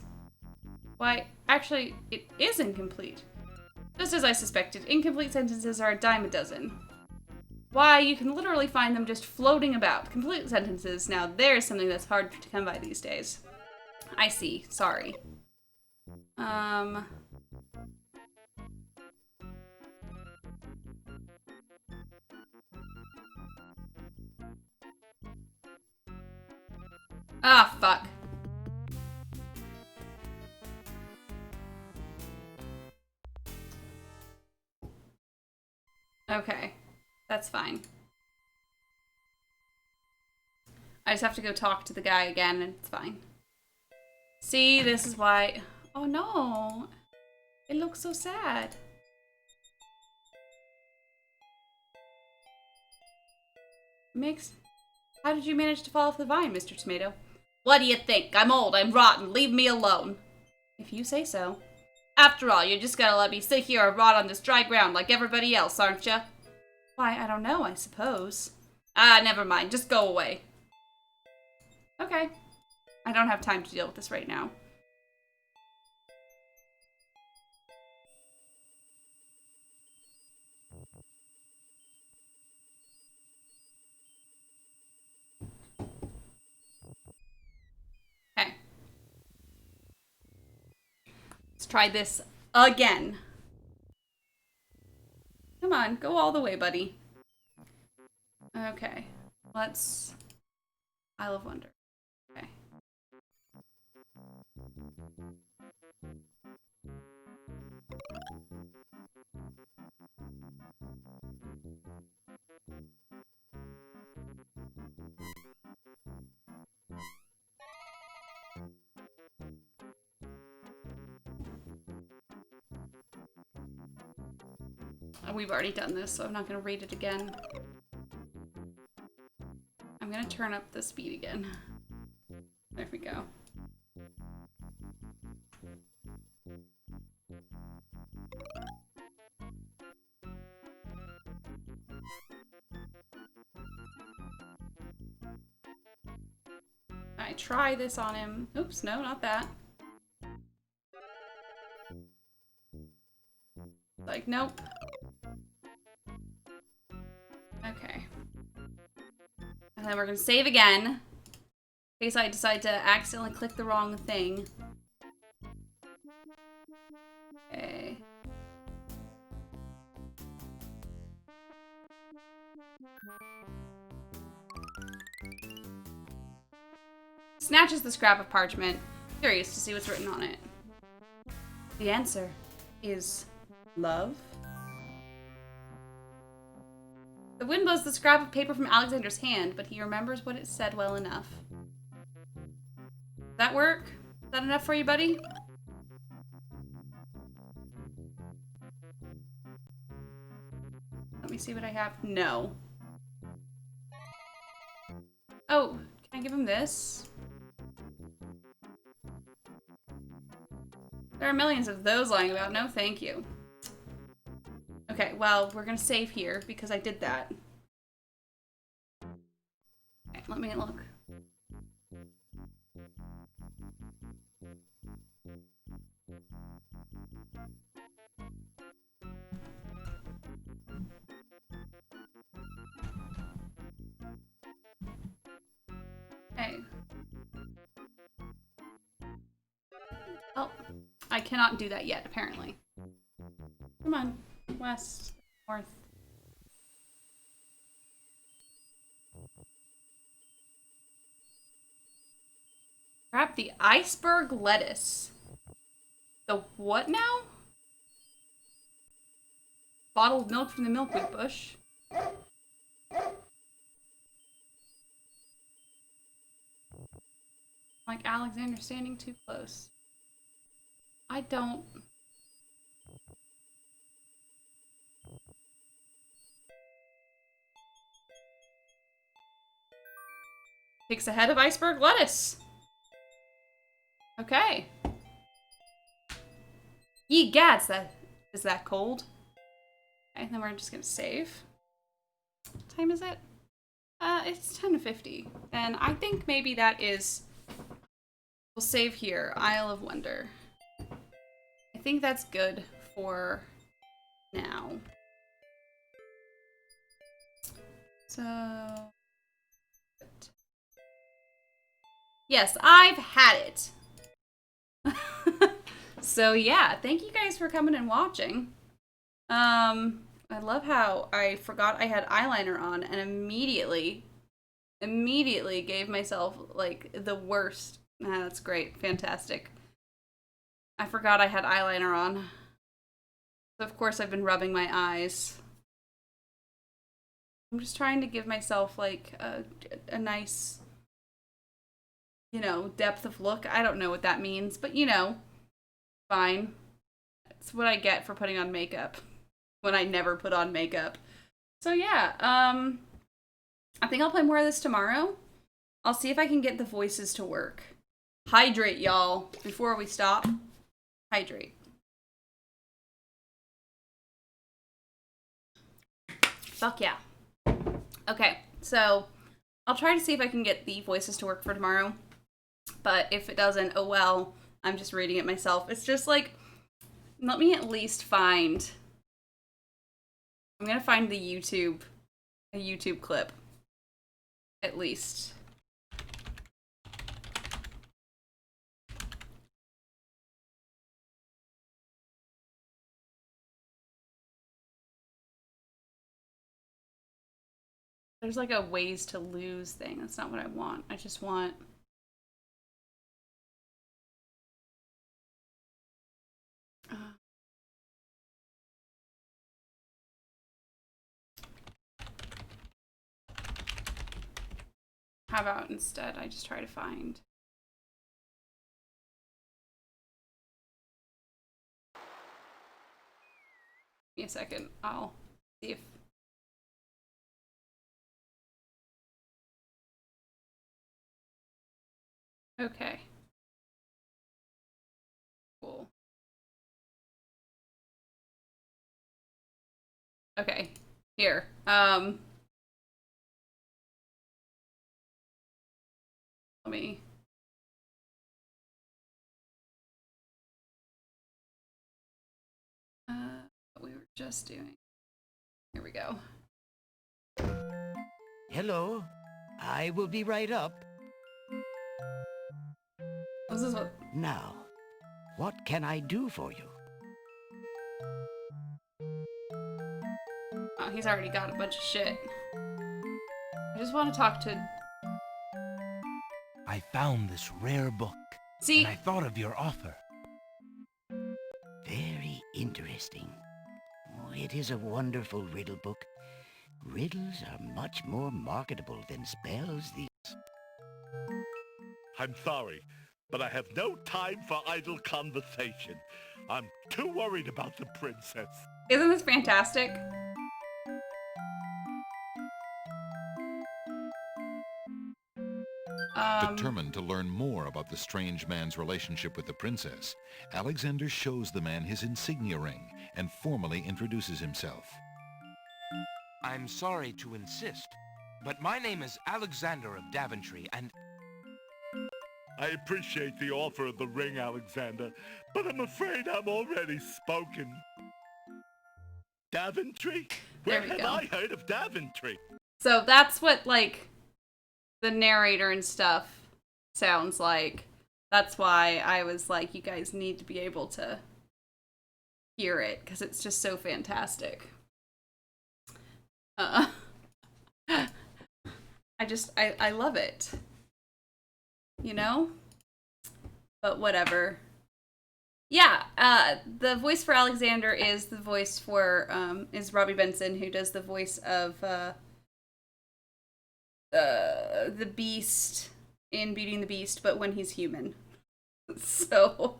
Why, actually, it is incomplete. Just as I suspected, incomplete sentences are a dime a dozen. Why, you can literally find them just floating about. Complete sentences, now there's something that's hard to come by these days. I see. Sorry. Ah, fuck. Okay. That's fine. I just have to go talk to the guy again, and it's fine. See, this is why... Oh no! It looks so sad. How did you manage to fall off the vine, Mr. Tomato? What do you think? I'm old, I'm rotten, leave me alone. If you say so. After all, you're just gonna let me sit here and rot on this dry ground like everybody else, aren't you? Why, I don't know, I suppose. Ah, never mind, just go away. Okay. I don't have time to deal with this right now. Okay. Let's try this again. Come on, go all the way, buddy. Okay. Let's... Isle of Wonder. Okay. We've already done this, so I'm not going to read it again. I'm going to turn up the speed again. There we go. I try this on him. Oops, no, not that. Like, nope. Okay. And then we're gonna save again. In case I decide to accidentally click the wrong thing. Okay. Snatches the scrap of parchment, curious to see what's written on it. The answer is love. The wind blows the scrap of paper from Alexander's hand, but he remembers what it said well enough. Does that work? Is that enough for you, buddy? Let me see what I have. No. Oh, can I give him this? There are millions of those lying about. No, thank you. Okay, well, we're gonna save here because I did that. Okay, let me look. Okay. Oh, I cannot do that yet, apparently. Come on. West. North. Grab the iceberg lettuce. The what now? Bottled milk from the milkweed bush. Like Alexander standing too close. I don't... Takes a head of iceberg lettuce. Okay. Ye gats, that is that cold? Okay, then we're just gonna save. What time is it? It's 10:50. And I think maybe that is... We'll save here. Isle of Wonder. I think that's good for now. So... Yes, I've had it. So yeah, thank you guys for coming and watching. I love how I forgot I had eyeliner on and immediately gave myself, like, the worst. That's great. Fantastic. I forgot I had eyeliner on. So of course I've been rubbing my eyes. I'm just trying to give myself, like, a nice, you know, depth of look. I don't know what that means, but, you know, fine. It's what I get for putting on makeup when I never put on makeup. So yeah, I think I'll play more of this tomorrow. I'll see if I can get the voices to work. Hydrate, y'all, before we stop. Hydrate. Fuck yeah. Okay, so I'll try to see if I can get the voices to work for tomorrow. But if it doesn't, oh well, I'm just reading it myself. It's just like, let me at least find... I'm gonna find the a YouTube clip. At least. There's like a ways to lose thing. That's not what I want. I just want... How about instead I just try to find... Give me a second. I'll see if... Okay. Cool. Okay. Here. Let me... What we were just doing. Here we go. Hello. I will be right up. This is what... Now, what can I do for you? Oh, he's already got a bunch of shit. I just want to talk to... I found this rare book, See? and I thought of your offer. Very interesting. Oh, it is a wonderful riddle book. Riddles are much more marketable than spells these. I'm sorry, but I have no time for idle conversation. I'm too worried about the princess. Isn't this fantastic? Determined to learn more about the strange man's relationship with the princess, Alexander shows the man his insignia ring and formally introduces himself. I'm sorry to insist, but my name is Alexander of Daventry, and... I appreciate the offer of the ring, Alexander, but I'm afraid I'm already spoken. Daventry? There Where we have go. I heard of Daventry? So that's what, like, the narrator and stuff sounds like. That's why I was like, you guys need to be able to hear it, because it's just so fantastic. I love it. You know? But whatever. Yeah, the voice for Alexander is the voice for, is Robbie Benson, who does the voice of, the Beast in Beauty and the Beast, but when he's human. So,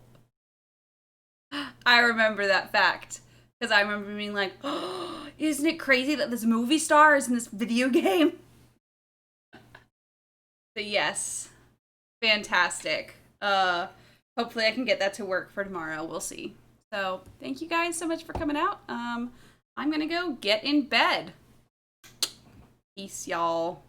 I remember that fact. Because I remember being like, oh, isn't it crazy that this movie star is in this video game? But yes, fantastic. Hopefully I can get that to work for tomorrow. We'll see. So thank you guys so much for coming out. I'm gonna go get in bed. Peace, y'all.